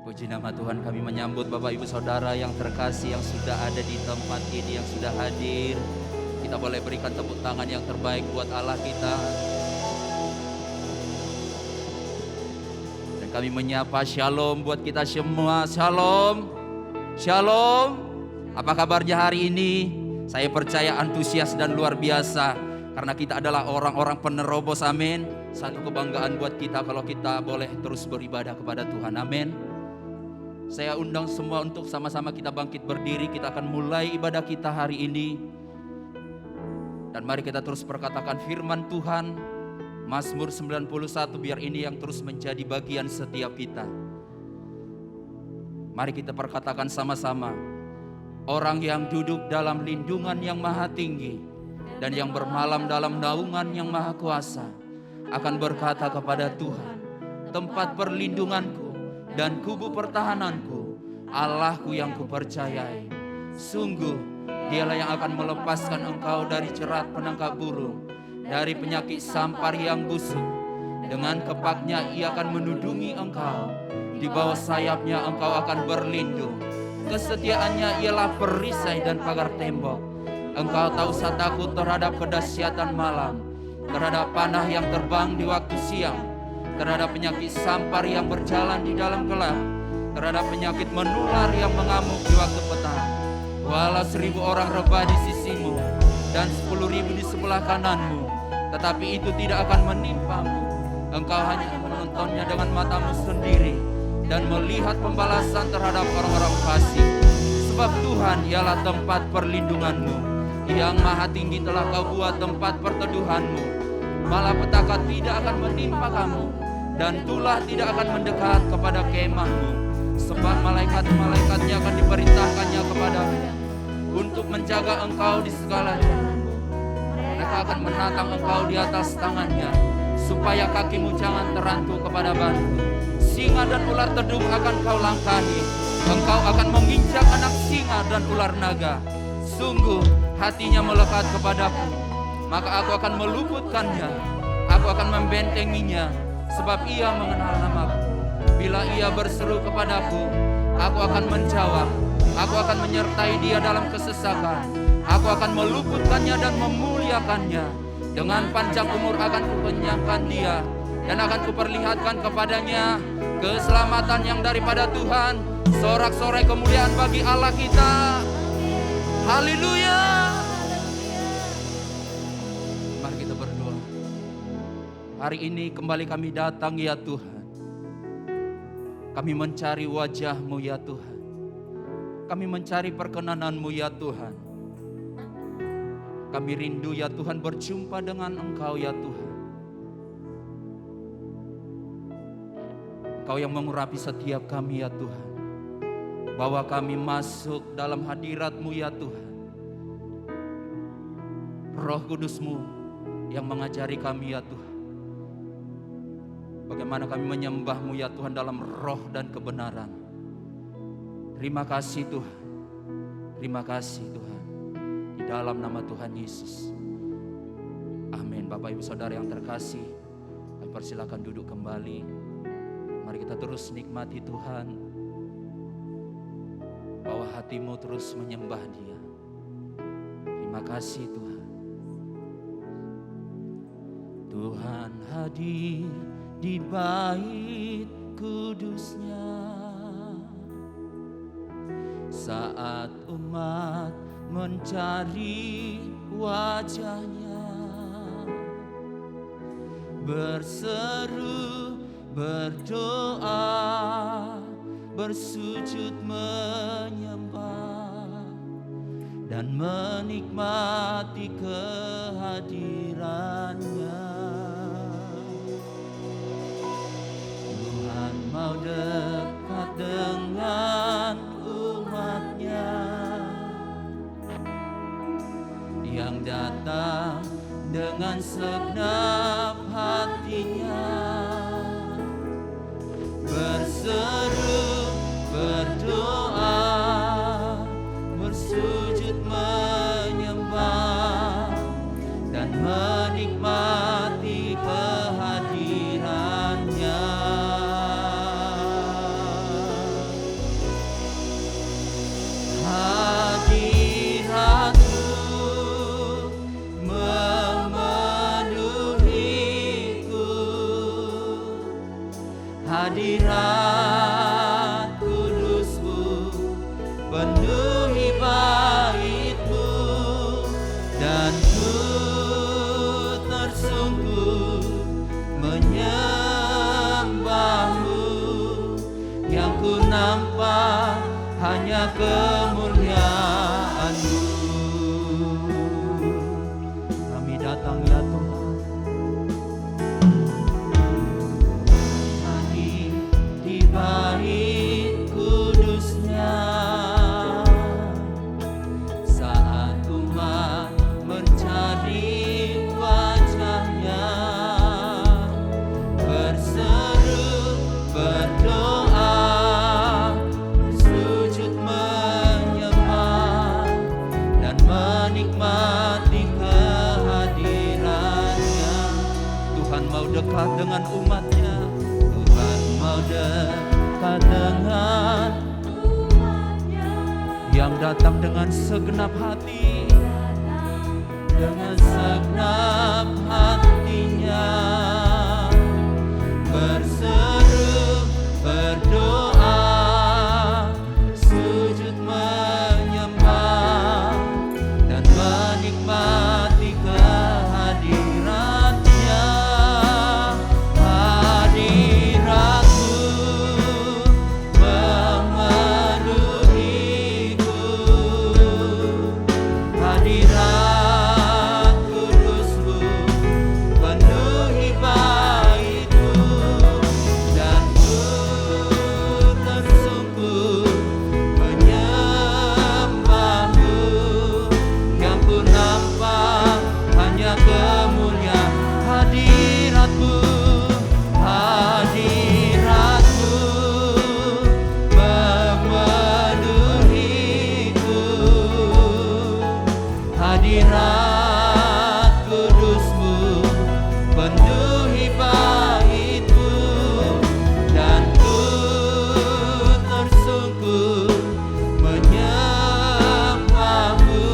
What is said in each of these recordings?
Puji nama Tuhan, kami menyambut Bapak Ibu Saudara yang terkasih yang sudah ada di tempat ini, yang sudah hadir. Kita boleh berikan tepuk tangan yang terbaik buat Allah kita. Dan kami menyapa shalom buat kita semua. Shalom, shalom. Apa kabarnya hari ini? Saya percaya antusias dan luar biasa. Karena kita adalah orang-orang penerobos, amin. Satu kebanggaan buat kita kalau kita boleh terus beribadah kepada Tuhan, amin. Saya undang semua untuk sama-sama kita bangkit berdiri. Kita akan mulai ibadah kita hari ini. Dan mari kita terus perkatakan firman Tuhan. Mazmur 91, biar ini yang terus menjadi bagian setiap kita. Mari kita perkatakan sama-sama. Orang yang duduk dalam lindungan yang maha tinggi dan yang bermalam dalam naungan yang maha kuasa akan berkata kepada Tuhan, tempat perlindunganku dan kubu pertahananku, Allahku yang kupercayai. Sungguh dialah yang akan melepaskan engkau dari jerat penangkap burung, dari penyakit sampar yang busuk. Dengan kepaknya ia akan menudungi engkau, di bawah sayapnya engkau akan berlindung. Kesetiaannya ialah perisai dan pagar tembok. Engkau tak usah takut terhadap kedahsyatan malam, terhadap panah yang terbang di waktu siang, terhadap penyakit sampar yang berjalan di dalam gelap, terhadap penyakit menular yang mengamuk di waktu petang. Walau 1000 orang rebah di sisimu dan 10.000 di sebelah kananmu, tetapi itu tidak akan menimpamu. Engkau hanya menontonnya dengan matamu sendiri dan melihat pembalasan terhadap orang-orang fasik. Sebab Tuhan ialah tempat perlindunganmu, yang maha tinggi telah kau buat tempat perteduhanmu. Malapetaka tidak akan menimpa kamu, dan tulah tidak akan mendekat kepada kemahmu. Sebab malaikat-malaikatnya akan diperintahkannya kepadamu untuk menjaga engkau di segala jalanmu. Mereka akan menatang engkau di atas tangannya, supaya kakimu jangan terantuk kepada batu. Singa dan ular tedung akan kau langkahi. Engkau akan menginjak anak singa dan ular naga. Sungguh hatinya melekat kepadaku, maka aku akan meluputkannya. Aku akan membentenginya, sebab ia mengenal namaku. Bila ia berseru kepadaku, aku akan menjawab. Aku akan menyertai dia dalam kesesakan. Aku akan meluputkannya dan memuliakannya. Dengan panjang umur akan kukenyangkan dia, dan akan kuperlihatkan kepadanya keselamatan yang daripada Tuhan. Sorak-sorai kemuliaan bagi Allah kita. Haleluya. Mari kita berdoa. Hari ini kembali kami datang ya Tuhan. Kami mencari wajah-Mu ya Tuhan. Kami mencari perkenanan-Mu ya Tuhan. Kami rindu ya Tuhan berjumpa dengan Engkau ya Tuhan. Engkau yang mengurapi setiap kami ya Tuhan. Bawa kami masuk dalam hadirat-Mu ya Tuhan. Roh Kudus-Mu yang mengajari kami ya Tuhan. Bagaimana kami menyembah-Mu ya Tuhan dalam roh dan kebenaran. Terima kasih Tuhan. Terima kasih Tuhan. Di dalam nama Tuhan Yesus. Amin. Bapak Ibu Saudara yang terkasih, kami persilakan duduk kembali. Mari kita terus nikmati Tuhan. Bawa hatimu terus menyembah Dia. Terima kasih Tuhan. Tuhan hadir di bait kudus-Nya saat umat mencari wajah-Nya, berseru, berdoa, bersujud menyembah dan menikmati kehadiran-Nya. Tuhan mau dekat dengan umat-Nya yang datang dengan segenap hatinya, berseru, berdoa, bersujud menyembah dan hadirat kudus-Mu penuhi bait-Mu, dan ku tersungkur menyembah-Mu. Yang ku nampak hanya kemuliaan-Mu. Kami datang ya Tuhan, hadir di bait kudus-Nya. Saat umat mencari wajah-Nya, berseru, berdoa, sujud menyembah, dan menikmati kehadiran-Nya. Tuhan mau dekat dengan umat-Nya. Tuhan mau dekat dengan yang datang dengan segenap hati, dengan segenap hatinya, berseru, berdoa, sujud menyembah, dan menikmati kehadiran-Nya. Hadirat-Mu memenuhiku, hadirat kudus-Mu penuhi bait-Mu, dan ku tersungkur menyembah-Mu. Yang ku nampak hanya kemuliaan hadirat-Mu, hadirat-Mu memenuhiku, hadirat kudus-Mu penuhi bait-Mu, dan ku tersungkur menyembah-Mu.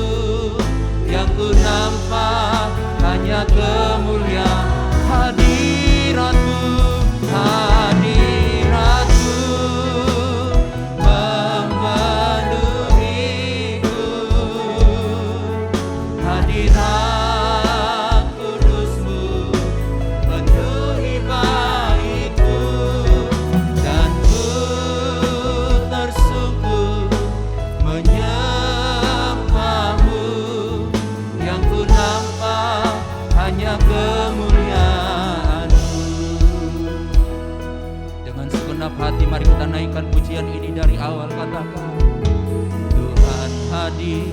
Yang ku nampak hanya kemuliaan hadirat-Mu, hadirat-Mu memenuhiku, hadirat kudus-Mu penuhi bait-Mu, dan ku tersungkur menyembah-Mu. Yang ku nampak hanya kemuliaan-Mu. Dengan segenap hati mari kita naikkan pujian ini dari awal. Katakan, Tuhan hadir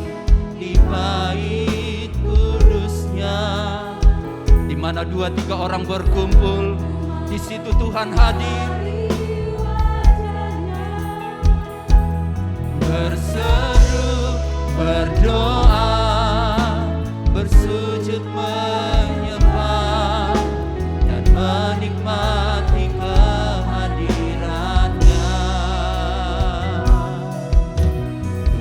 di bait kudus-Nya. Di mana 2-3 orang berkumpul, di situ Tuhan hadir. Berseru, berdoa, bersujud menyembah, dan menikmati kehadiran-Nya.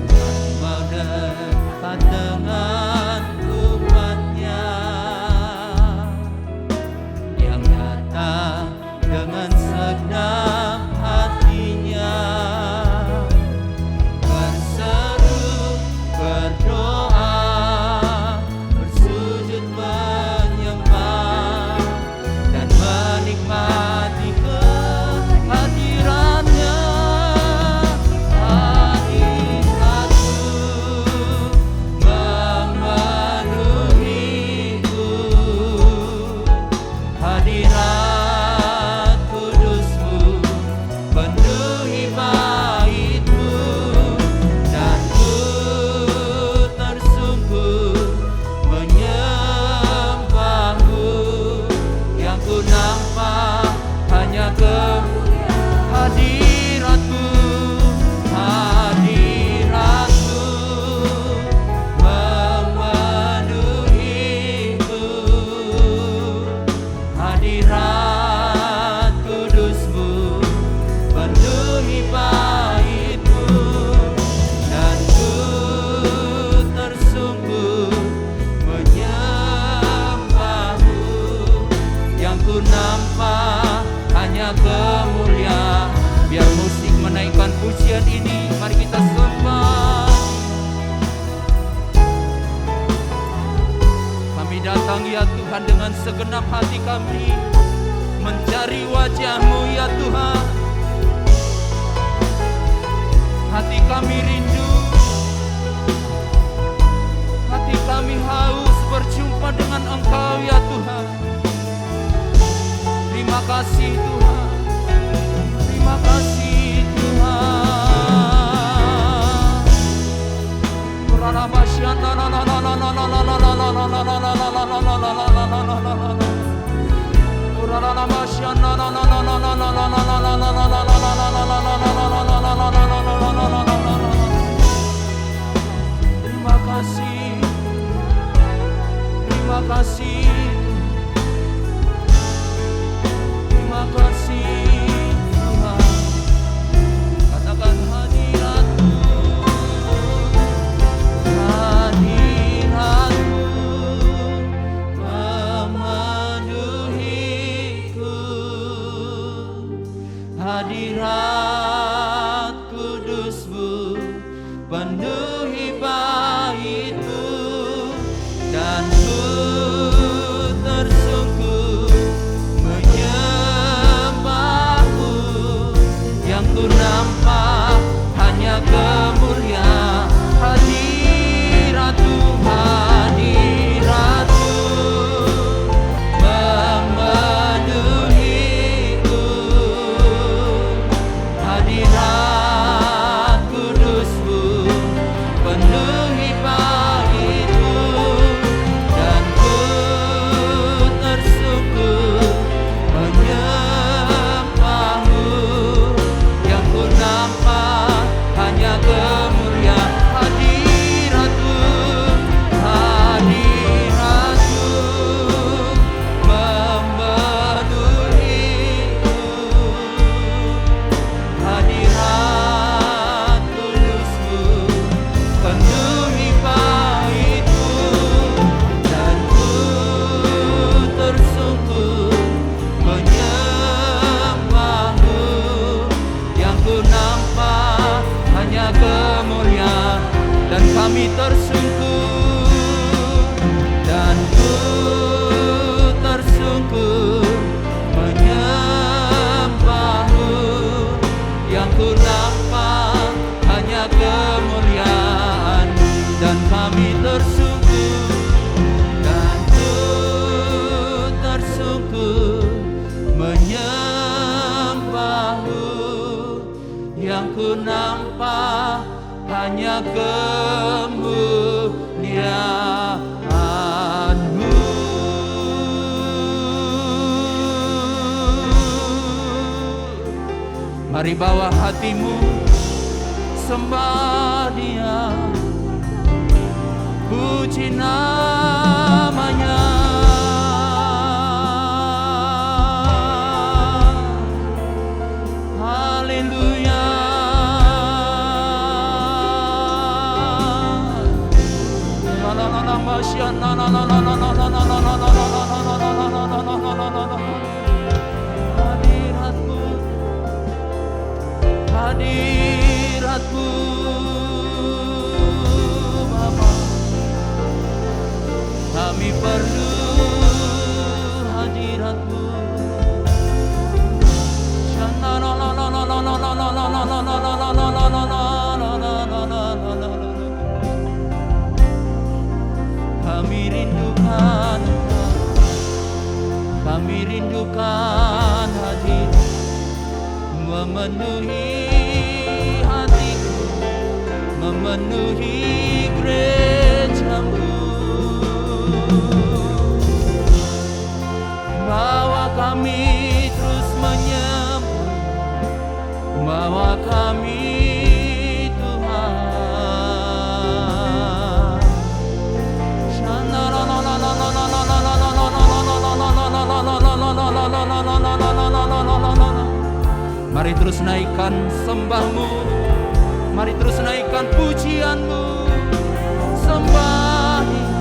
Tuhan mau dekat dengan umat-Nya yang datang dengan segenap hatinya, berseru, berdoa, bersujud menyembah, dan menikmati kehadiran-Nya. Hadirat-Mu memenuhiku, hadirat kudus-Mu penuhi bait-Mu, dan ku tersungkur menyembah-Mu. Yang ku nampak hanya hadirat-Mu, hadirat-Mu memenuhiku, hadirat kudus-Mu penuhi bait-Mu, dan ku tersungkur menyembah-Mu. Yang ku nampak hanya kemuliaan Biar musik menaikkan pujian ini, mari kita sembah. Kami datang ya Tuhan dengan segenap hati kami, mencari wajah-Mu ya Tuhan. Hati kami rindu, hati kami haus berjumpa dengan Engkau ya Tuhan. Terima kasih Tuhan, terima kasih Tuhan. Terima kasih, terima kasih, terima kasih Tuhan. Katakan hadirat-Mu, hadirat-Mu memenuhiku, hadirat kudus-Mu penuhi baitku, dan ku tersungkur menyembah-Mu. Yang ku nampak hanya kemuliaan hadirat-Mu, hadirat-Mu memenuhiku, hadirat kudus-Mu penuhi baitku, dan ku tersungkur menyembah-Mu. Yang ku nampak hanya kemuliaan hadirat-Mu, hadirat-Mu memenuhiku, hadirat kudus-Mu penuhi baitku, dan ku tersungkur menyembah-Mu. Yang ku nampak hanya kemuliaan, dan kami tersungkur, dan ku tersungkur menyembah-Mu. Yang ku nampak hanya kemuliaan, dan kami tersungkur, dan ku tersungkur menyembah-Mu. Yang ku nampak hanya kemuliaan-Mu. Mari bawa hatimu, sembah Dia, puji namanya. Haleluya. Hadirat-Mu, hadirat-Mu Bapa, kami perlu hadirat-Mu. Kami rindukan Engkau, kami rindukan hadir memenuhi hatiku, memenuhi gereja-Mu. Bawa kami terus menyembah, bawa kami Tuhan. Mari terus naikkan sembah-Mu, mari terus naikkan pujian-Mu. Sembah Dia,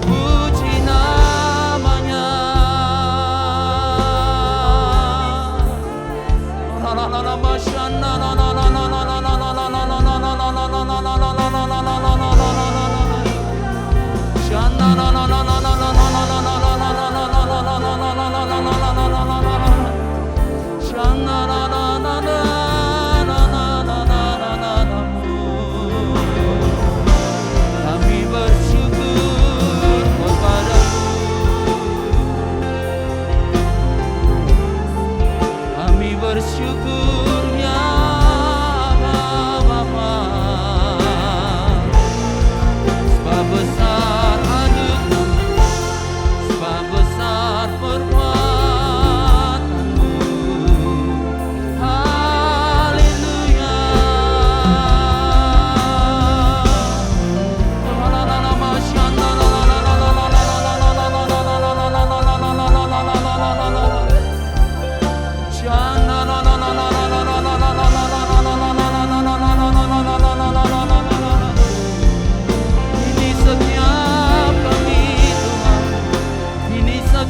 puji namanya.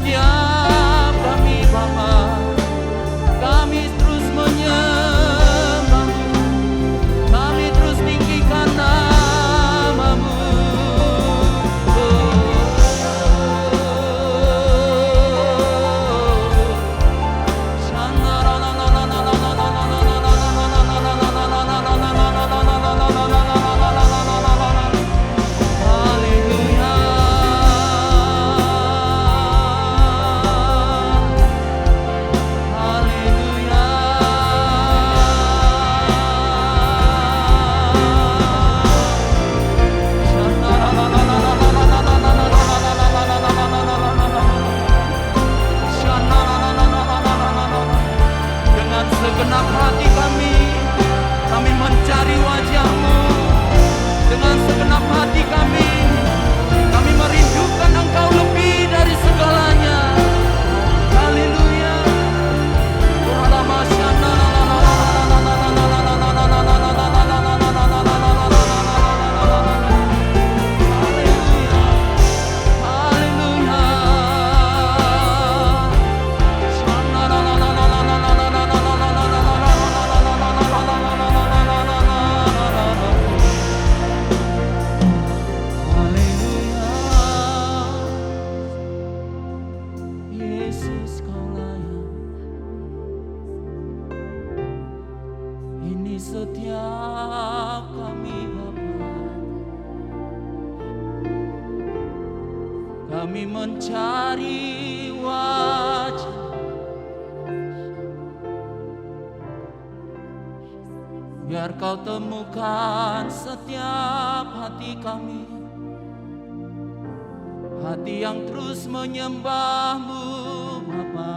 setiap kami Bapa, kami terus menyembah-Mu, kami terus tinggikan nama-Mu. Dengan segenap hati kami mencari wajah-Mu. Dengan segenap hati kami merindukan Engkau lebih dari segalanya. Haleluya. Yesus, Kau layak. Ini setiap kami Bapa, kami mencari wajah, biar Kau temukan setiap hati kami, hati yang terus menyembah-Mu Bapa.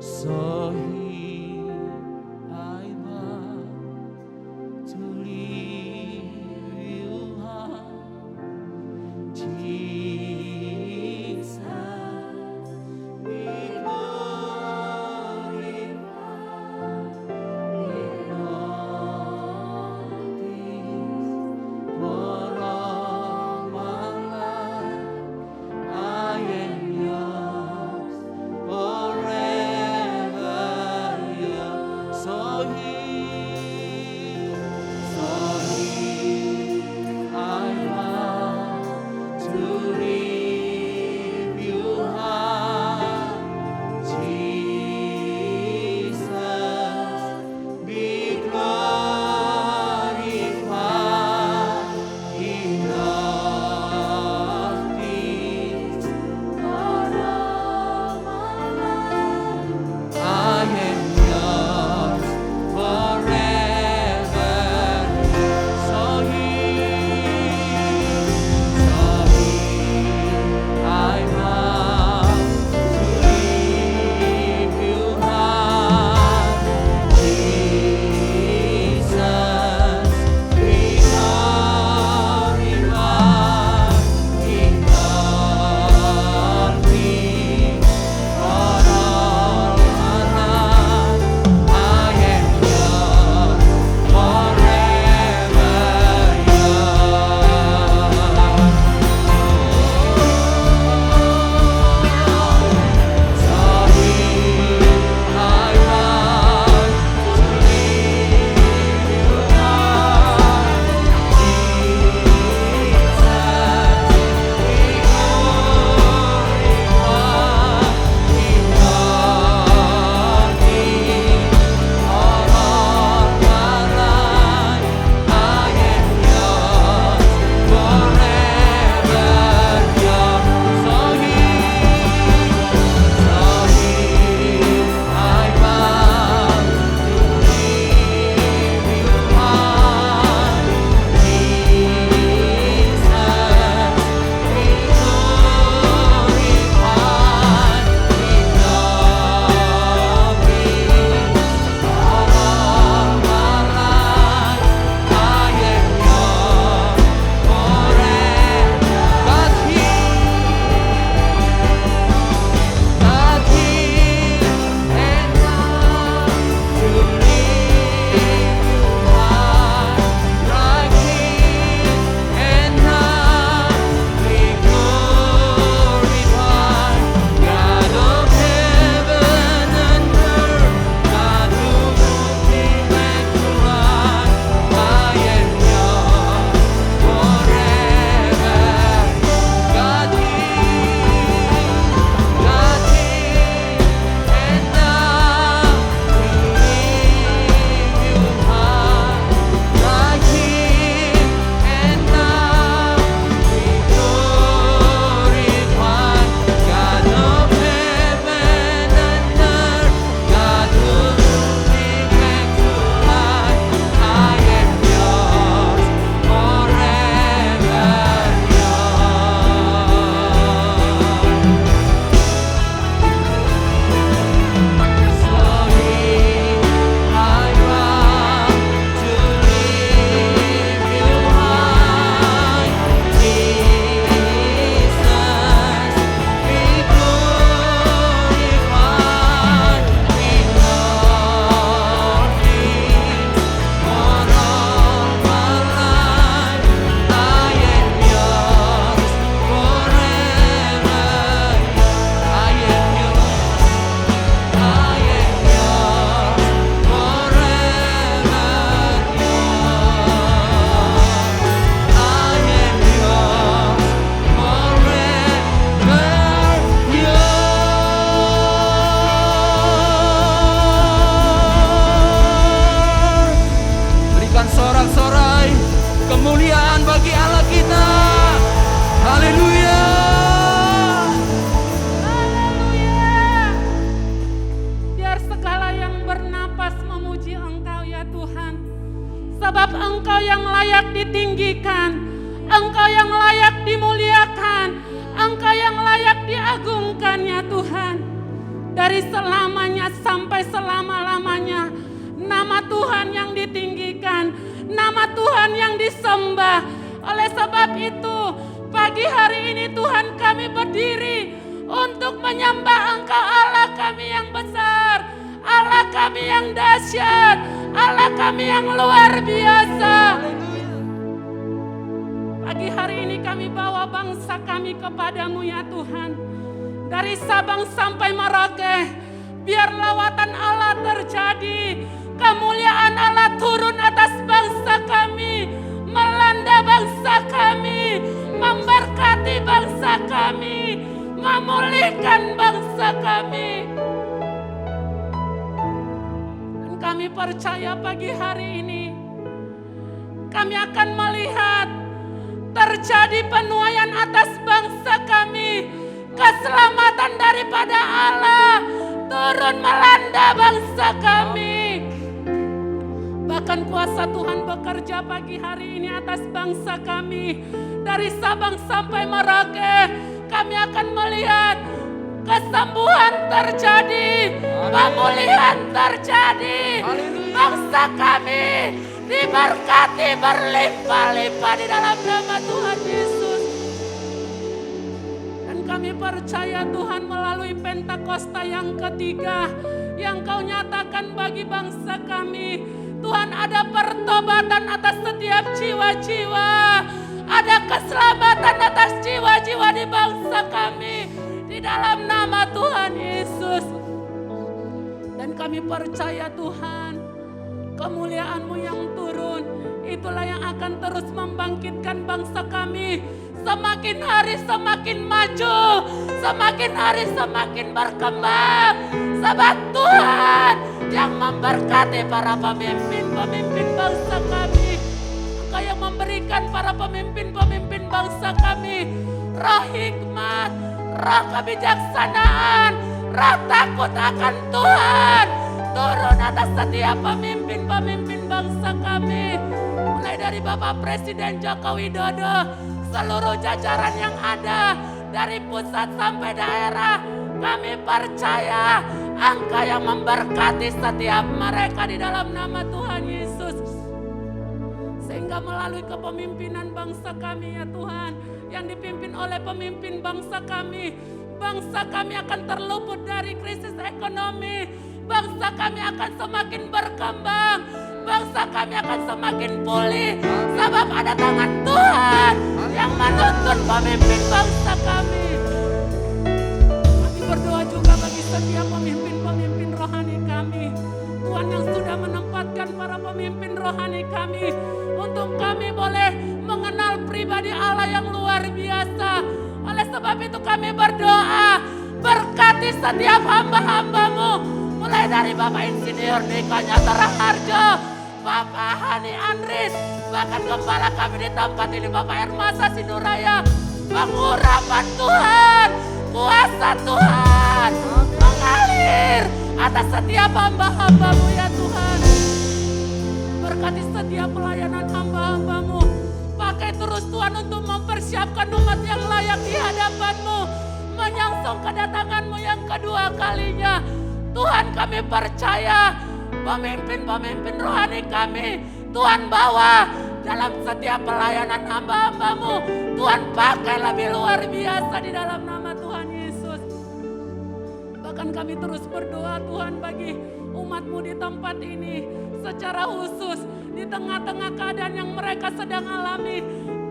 So here I bow to lift You high, Jesus, be glorified in all things. For all my life I am Yours forever. Sebab Engkau yang layak ditinggikan, Engkau yang layak dimuliakan, Engkau yang layak diagungkan ya Tuhan. Dari selamanya sampai selama-lamanya, nama Tuhan yang ditinggikan, nama Tuhan yang disembah. Oleh sebab itu, pagi hari ini Tuhan kami berdiri untuk menyembah Engkau, Allah kami yang besar, Allah kami yang dahsyat, Allah kami yang luar biasa. Pagi hari ini kami bawa bangsa kami kepadamu ya Tuhan. Dari Sabang sampai Merauke, biar lawatan Allah terjadi, kemuliaan Allah turun atas bangsa kami, melanda bangsa kami, memberkati bangsa kami, memulihkan bangsa kami. Dan kami percaya pagi hari ini, kami akan melihat terjadi penuaian atas bangsa kami. Keselamatan daripada Allah turun melanda bangsa kami. Bahkan kuasa Tuhan bekerja pagi hari ini atas bangsa kami. Dari Sabang sampai Merauke, kami akan melihat kesembuhan terjadi, pemulihan terjadi. Bangsa kami diberkati berlimpah-limpah di dalam nama Tuhan Yesus. Kami percaya Tuhan melalui Pentakosta yang ketiga yang Kau nyatakan bagi bangsa kami. Tuhan, ada pertobatan atas setiap jiwa-jiwa. Ada keselamatan atas jiwa-jiwa di bangsa kami. Di dalam nama Tuhan Yesus. Dan kami percaya Tuhan, kemuliaan-Mu yang turun, itulah yang akan terus membangkitkan bangsa kami. Semakin hari semakin maju, semakin hari semakin berkembang. Sebab Tuhan yang memberkati para pemimpin-pemimpin bangsa kami. Engkau yang memberikan para pemimpin-pemimpin bangsa kami roh hikmat, roh kebijaksanaan, roh takut akan Tuhan. Turun atas setiap pemimpin-pemimpin bangsa kami. Mulai dari Bapak Presiden Joko Widodo, seluruh jajaran yang ada dari pusat sampai daerah, kami percaya Engkau yang memberkati setiap mereka di dalam nama Tuhan Yesus. Sehingga melalui kepemimpinan bangsa kami ya Tuhan, yang dipimpin oleh pemimpin bangsa kami akan terluput dari krisis ekonomi. Bangsa kami akan semakin berkembang, bangsa kami akan semakin pulih. Sebab ada tangan Tuhan yang menuntun pemimpin bangsa kami. Kami berdoa juga bagi setiap pemimpin-pemimpin rohani kami. Tuhan yang sudah menempatkan para pemimpin rohani kami untuk kami boleh mengenal pribadi Allah yang luar biasa. Oleh sebab itu kami berdoa, berkati setiap hamba-hamba-Mu. Mulai dari Bapak Insinyur Niko Nyata Raharjo, Bapak Hani Andris, bahkan Gembala kami di tempat ini Bapak Hermasa Sinuraya. Pengurapan Tuhan, kuasa Tuhan mengalir atas setiap hamba-hamba-Mu ya Tuhan. Berkati setiap pelayanan hamba-hamba-Mu. Pakai terus Tuhan untuk mempersiapkan umat yang layak di hadapan-Mu, menyangsung kedatangan-Mu yang kedua kalinya. Tuhan, kami percaya pemimpin-pemimpin rohani kami Tuhan bawa dalam setiap pelayanan hamba-hamba-Mu. Tuhan pakai lebih luar biasa di dalam nama Tuhan Yesus. Bahkan kami terus berdoa Tuhan bagi umat-Mu di tempat ini, secara khusus di tengah-tengah keadaan yang mereka sedang alami.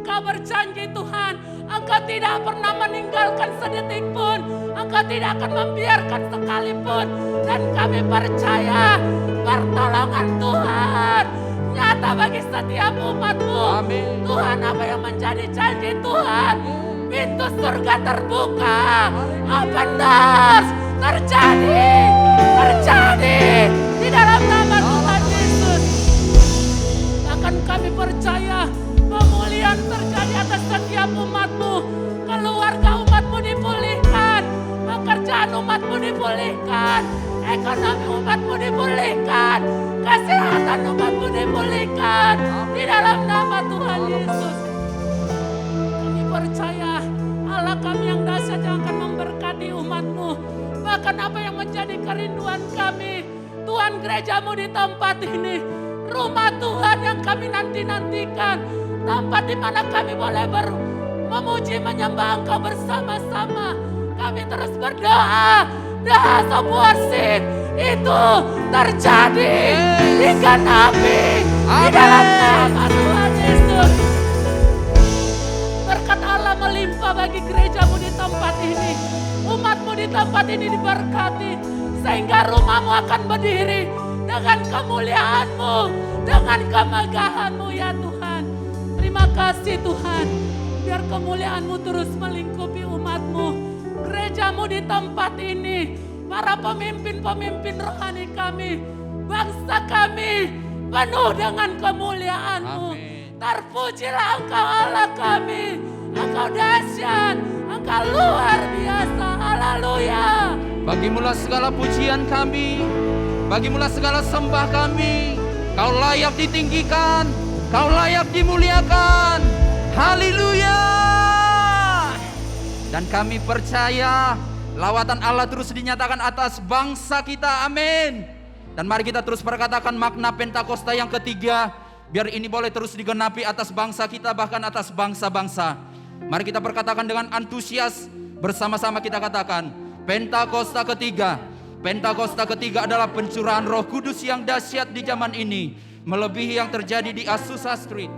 Kau berjanji Tuhan, Engkau tidak pernah meninggalkan sedetik pun, Engkau tidak akan membiarkan sekalipun. Dan kami percaya pertolongan Tuhan nyata bagi setiap umat-Mu. Amin. Tuhan, apa yang menjadi janji Tuhan, pintu surga terbuka, open doors terjadi di dalam nama Tuhan Yesus. Bahkan kami percaya pemulihan terjadi atas setiap umat-Mu. Keluarga umat-Mu dipulihkan, pekerjaan umat-Mu dipulihkan, ekonomi kami umat-Mu dipulihkan. Kesehatan umat-Mu dipulihkan. Di dalam nama Tuhan Yesus. Kami percaya Allah kami yang dahsyat yang akan memberkati umat-Mu. Bahkan apa yang menjadi kerinduan kami, Tuhan, gereja-Mu di tempat ini, rumah Tuhan yang kami nanti-nantikan, tempat di mana kami boleh memuji menyembah Engkau bersama-sama. Kami terus berdoa, the house of worship itu terjadi, digenapi di dalam nama Tuhan Yesus. Berkat Allah melimpah bagi gereja-Mu di tempat ini, umat-Mu di tempat ini diberkati, sehingga rumah-Mu akan berdiri dengan kemuliaan-Mu, dengan kemegahan-Mu ya Tuhan. Terima kasih Tuhan, biar kemuliaan-Mu terus melingkupi umat-Mu, gereja-Mu di tempat ini, para pemimpin-pemimpin rohani kami, bangsa kami penuh dengan kemuliaan-Mu. Terpujilah Engkau Allah kami, Engkau dahsyat, Engkau luar biasa, haleluya. Bagimulah segala pujian kami, bagimulah segala sembah kami. Kau layak ditinggikan, Kau layak dimuliakan, haleluya. Dan kami percaya lawatan Allah terus dinyatakan atas bangsa kita, amin. Dan mari kita terus perkatakan makna Pentakosta yang ketiga, biar ini boleh terus digenapi atas bangsa kita, bahkan atas bangsa-bangsa. Mari kita perkatakan dengan antusias, bersama-sama kita katakan, Pentakosta ketiga. Pentakosta ketiga adalah pencurahan Roh Kudus yang dahsyat di zaman ini, melebihi yang terjadi di Azusa Street.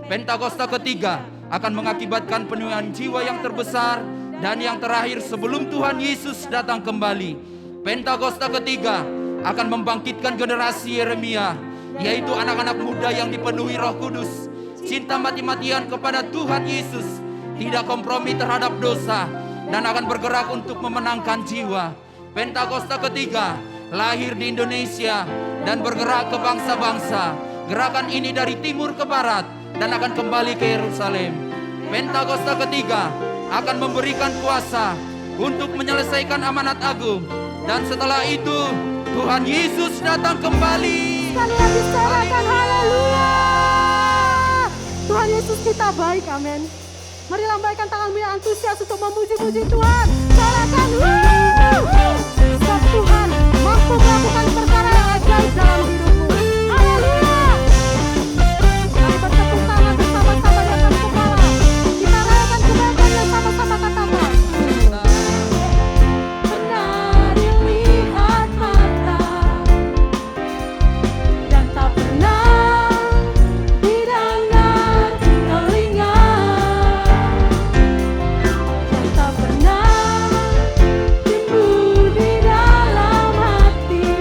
Pentakosta ketiga akan mengakibatkan penuaian jiwa yang terbesar dan yang terakhir sebelum Tuhan Yesus datang kembali. Pentakosta ketiga akan membangkitkan generasi Yeremia, yaitu anak-anak muda yang dipenuhi Roh Kudus, cinta mati-matian kepada Tuhan Yesus, tidak kompromi terhadap dosa, dan akan bergerak untuk memenangkan jiwa. Pentakosta ketiga lahir di Indonesia dan bergerak ke bangsa-bangsa. Gerakan ini dari timur ke barat dan akan kembali ke Yerusalem. Pentakosta ketiga akan memberikan kuasa untuk menyelesaikan amanat agung, dan setelah itu Tuhan Yesus datang kembali. Sekali lagi sorakan haleluya. Tuhan Yesus kita baik, amin. Mari lambaikan tanganmu yang antusias untuk memuji-muji Tuhan. Sorakan, sebab Tuhan mampu melakukan perkara yang ajaib dalam hidupmu. Haleluya. Mari bertepuk tangan bersama-sama di atas kepala. Kita rayakan kebaikannya sama-sama, katakan. Benar dilihat mata dan tak pernah didengar telinga, dan tak pernah timbul di dalam hati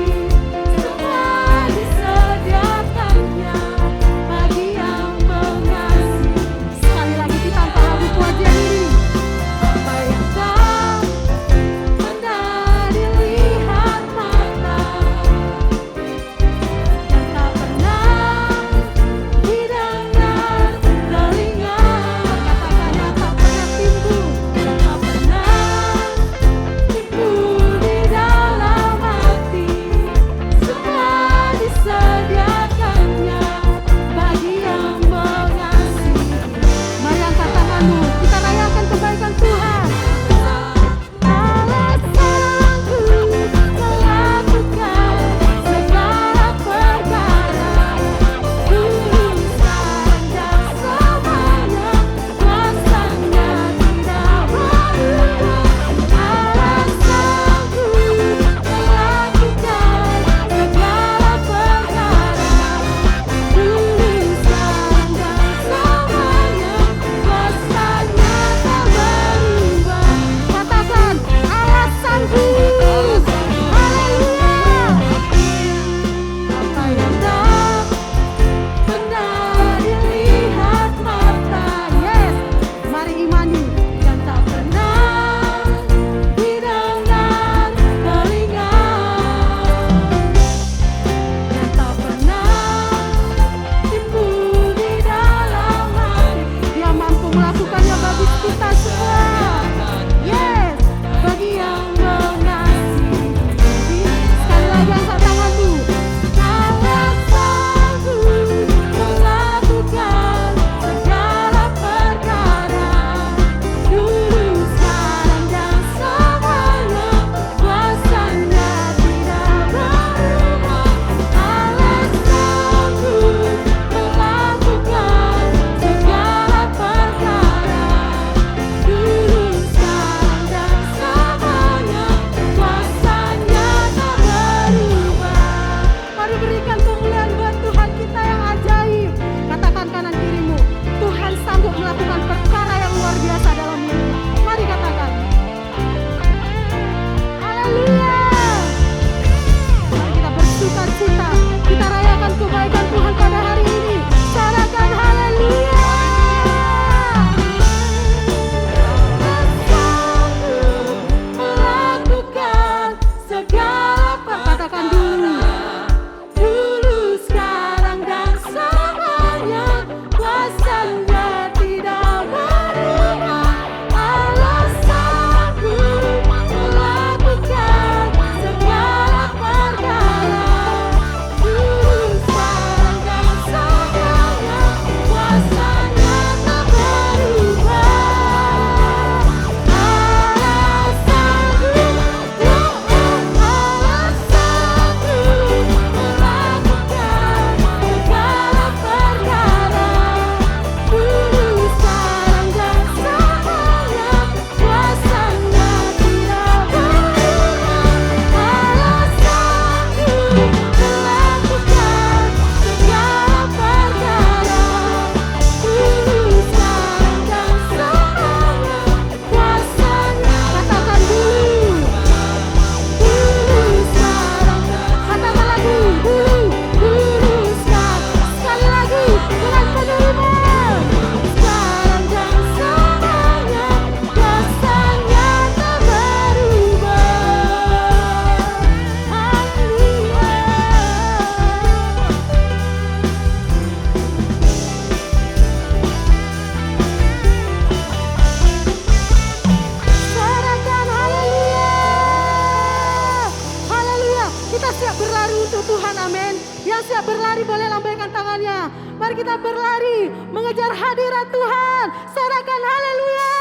Tuhan, amin. Yang siap berlari boleh lambaikan tangannya. Mari kita berlari mengejar hadirat Tuhan. Sorakan haleluya.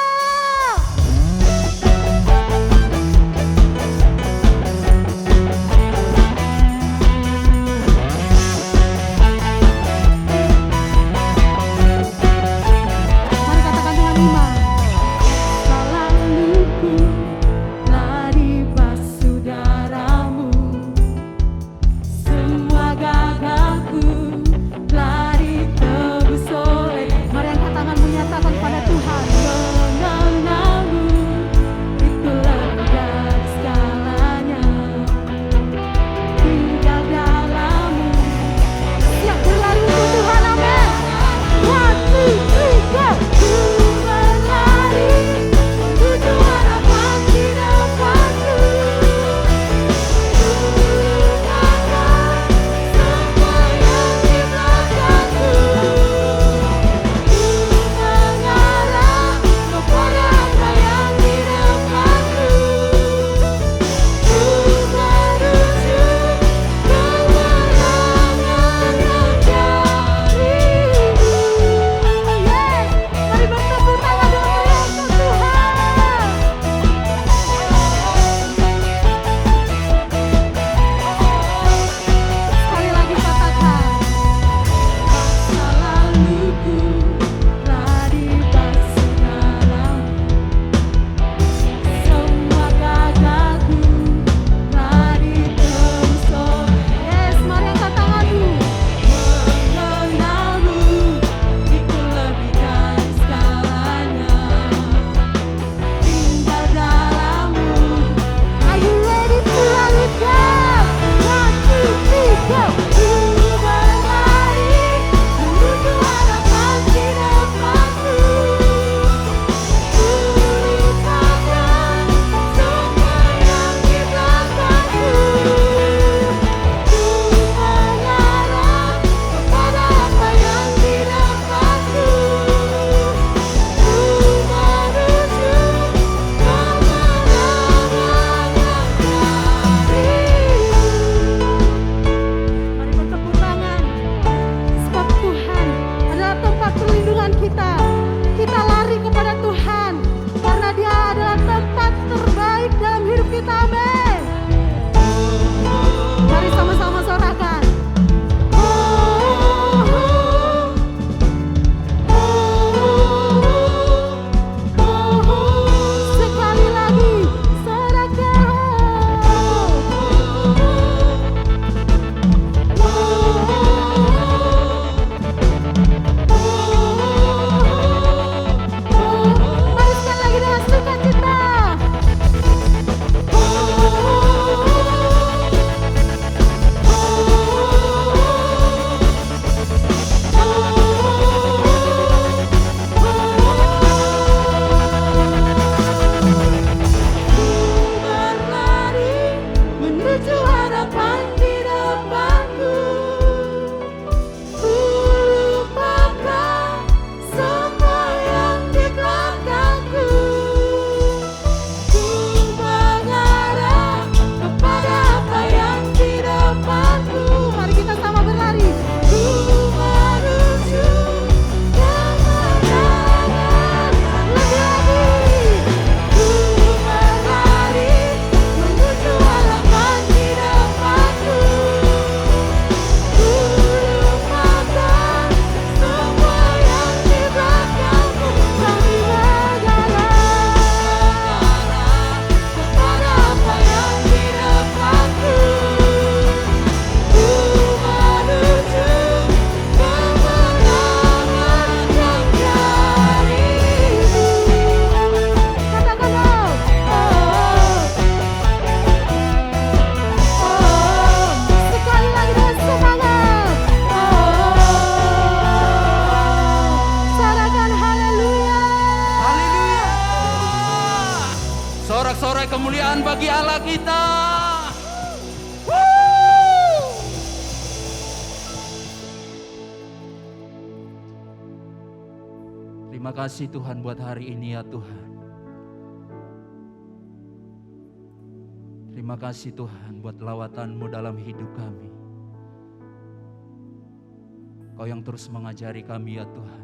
Mari katakan dengan iman. Selaluku lari basuh darahmu, semua gagalku lari tebus oleh. Mari angkat tangan menyatakan pada Tuhan, mengenalmu itu lebih dari segalanya. Tinggal dalammu, siap berlari untuk Tuhan, amin. 1, 2, 3, go. Ku berlari menuju harapan di depanku. Mari bertepuk tangan dengan meriah untuk Tuhan. Sekali lagi katakan, masa laluku lari basuh darahmu, semua gagalku lari tebus oleh. Yes, mari angkat tanganmu. Mengenalmu itu lebih dari segalanya. Tinggal dalammu. Are you ready to run with God? 1, 2, 3, go. Ku berlari menuju harapan di depanku. Ku lupakan semua yang di belakangku. Ku mengarah kepada apa yang di depanku. Ku menuju kemenangan yang darimu. Mari bertepuk tangan. Sebab Tuhan adalah tempat perlindungan kita. Kita lari kepada Tuhan karena Dia adalah tempat terbaik dalam hidup kita, amin. Mari sama-sama sorakan. Sekali lagi sorakan. Mari sekali lagi dengan sukacita. Berlari menuju harapan di depanku. Ku lupakan semua yang di belakangku. Ku mengarah kepada apa yang di depanku. Mari kita sama berlari. Ku menuju kemenangan. Lagi-lagi. Ku berlari menuju harapan di depanku. Ku lupakan semua yang di belakangku. Kami mengarah kepada apa yang di depanku. Ku menuju kemenangan yang darimu. Katakan oh, sekali lagi dengan semangat. Sorakan haleluya. Haleluya. Sorak-sorai kemuliaan bagi Allah kita. Terima kasih Tuhan buat hari ini ya Tuhan. Terima kasih Tuhan buat lawatan-Mu dalam hidup kami. Kau yang terus mengajari kami ya Tuhan,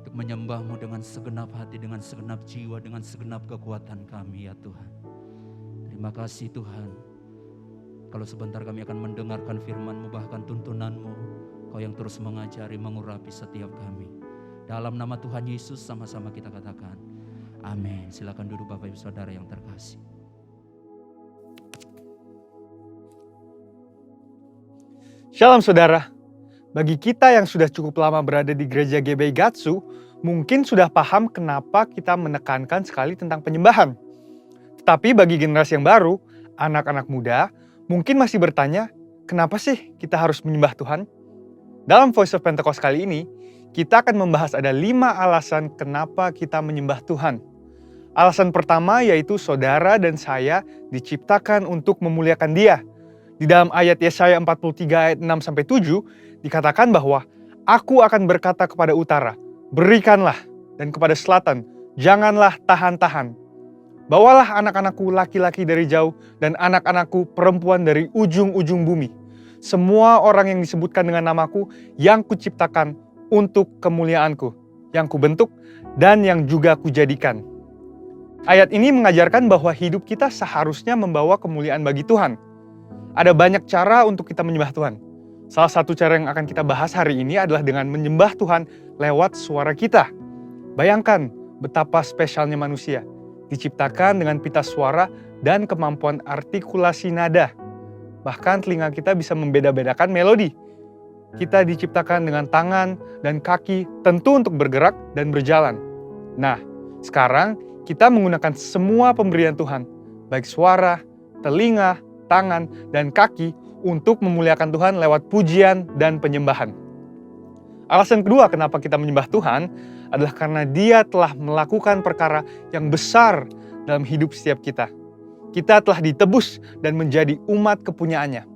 untuk menyembah-Mu dengan segenap hati, dengan segenap jiwa, dengan segenap kekuatan kami ya Tuhan. Terima kasih Tuhan. Kalau sebentar kami akan mendengarkan firman-Mu, bahkan tuntunan-Mu, Kau yang terus mengajari, mengurapi setiap kami. Dalam nama Tuhan Yesus sama-sama kita katakan, amin. Silakan duduk Bapak Ibu Saudara yang terkasih. Shalom saudara, bagi kita yang sudah cukup lama berada di gereja GBI Gatsu, mungkin sudah paham kenapa kita menekankan sekali tentang penyembahan. Tetapi bagi generasi yang baru, anak-anak muda, mungkin masih bertanya, kenapa sih kita harus menyembah Tuhan? Dalam Voice of Pentecost kali ini, kita akan membahas ada 5 alasan kenapa kita menyembah Tuhan. Alasan pertama yaitu saudara dan saya diciptakan untuk memuliakan Dia. Di dalam ayat Yesaya 43 ayat 6-7 dikatakan bahwa aku akan berkata kepada utara, berikanlah, dan kepada selatan, janganlah tahan-tahan. Bawalah anak-anakku laki-laki dari jauh dan anak-anakku perempuan dari ujung-ujung bumi. Semua orang yang disebutkan dengan namaku yang kuciptakan untuk kemuliaanku, yang kubentuk dan yang juga kujadikan. Ayat ini mengajarkan bahwa hidup kita seharusnya membawa kemuliaan bagi Tuhan. Ada banyak cara untuk kita menyembah Tuhan. Salah satu cara yang akan kita bahas hari ini adalah dengan menyembah Tuhan lewat suara kita. Bayangkan betapa spesialnya manusia, diciptakan dengan pita suara dan kemampuan artikulasi nada. Bahkan telinga kita bisa membeda-bedakan melodi. Kita diciptakan dengan tangan dan kaki tentu untuk bergerak dan berjalan. Nah, sekarang kita menggunakan semua pemberian Tuhan, baik suara, telinga, tangan, dan kaki untuk memuliakan Tuhan lewat pujian dan penyembahan. Alasan kedua kenapa kita menyembah Tuhan adalah karena Dia telah melakukan perkara yang besar dalam hidup setiap kita. Kita telah ditebus dan menjadi umat kepunyaannya.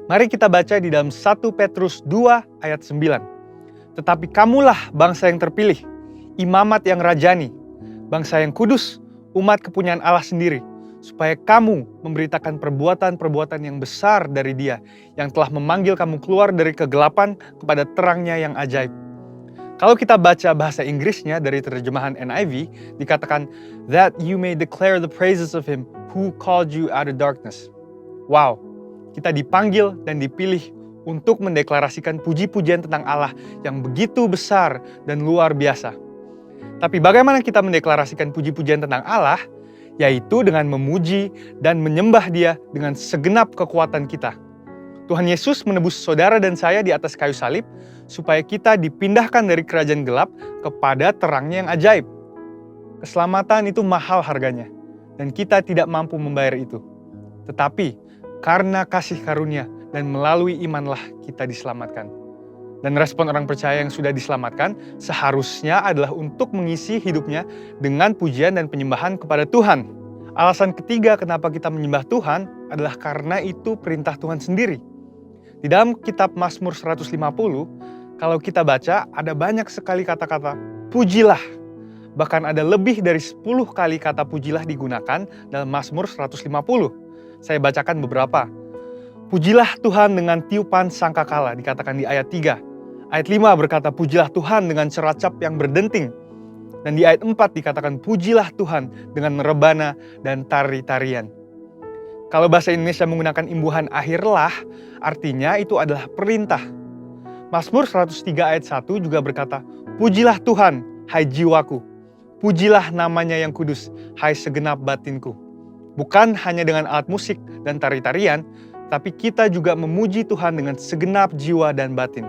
Mari kita baca di dalam 1 Petrus 2 ayat 9. Tetapi kamulah bangsa yang terpilih, imamat yang rajani, bangsa yang kudus, umat kepunyaan Allah sendiri, supaya kamu memberitakan perbuatan-perbuatan yang besar dari Dia, yang telah memanggil kamu keluar dari kegelapan kepada terangnya yang ajaib. Kalau kita baca bahasa Inggrisnya dari terjemahan NIV, dikatakan, that you may declare the praises of Him who called you out of darkness. Wow, kita dipanggil dan dipilih untuk mendeklarasikan puji-pujian tentang Allah yang begitu besar dan luar biasa. Tapi bagaimana kita mendeklarasikan puji-pujian tentang Allah? Yaitu dengan memuji dan menyembah Dia dengan segenap kekuatan kita. Tuhan Yesus menebus saudara dan saya di atas kayu salib, supaya kita dipindahkan dari kerajaan gelap kepada terangnya yang ajaib. Keselamatan itu mahal harganya, dan kita tidak mampu membayar itu. Tetapi, karena kasih karunia dan melalui imanlah kita diselamatkan. Dan respon orang percaya yang sudah diselamatkan seharusnya adalah untuk mengisi hidupnya dengan pujian dan penyembahan kepada Tuhan. Alasan ketiga kenapa kita menyembah Tuhan adalah karena itu perintah Tuhan sendiri. Di dalam kitab Mazmur 150, kalau kita baca ada banyak sekali kata-kata pujilah. Bahkan ada lebih dari 10 kali kata pujilah digunakan dalam Mazmur 150. Saya bacakan beberapa. Pujilah Tuhan dengan tiupan sangkakala, dikatakan di ayat 3. Ayat 5 berkata, pujilah Tuhan dengan ceracap yang berdenting. Dan di ayat 4 dikatakan, pujilah Tuhan dengan rebana dan tari-tarian. Kalau bahasa Indonesia menggunakan imbuhan akhirlah, artinya itu adalah perintah. Mazmur 103 ayat 1 juga berkata, pujilah Tuhan, hai jiwaku. Pujilah namanya yang kudus, hai segenap batinku. Bukan hanya dengan alat musik dan tari-tarian, tapi kita juga memuji Tuhan dengan segenap jiwa dan batin.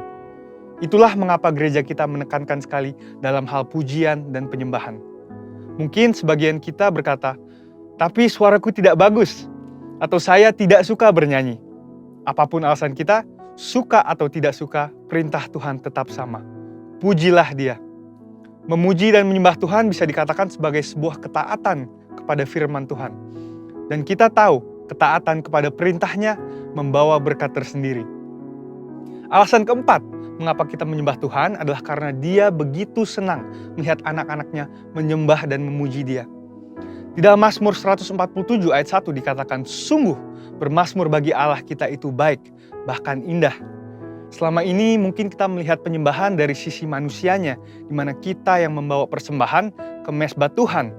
Itulah mengapa gereja kita menekankan sekali dalam hal pujian dan penyembahan. Mungkin sebagian kita berkata, tapi suaraku tidak bagus, atau saya tidak suka bernyanyi. Apapun alasan kita, suka atau tidak suka, perintah Tuhan tetap sama. Pujilah Dia. Memuji dan menyembah Tuhan bisa dikatakan sebagai sebuah ketaatan kepada firman Tuhan. Dan kita tahu, ketaatan kepada perintahnya membawa berkat tersendiri. Alasan keempat, mengapa kita menyembah Tuhan adalah karena Dia begitu senang melihat anak-anaknya menyembah dan memuji Dia. Di dalam Mazmur 147 ayat 1 dikatakan, sungguh bermazmur bagi Allah kita itu baik, bahkan indah. Selama ini mungkin kita melihat penyembahan dari sisi manusianya, di mana kita yang membawa persembahan ke mezbah Tuhan.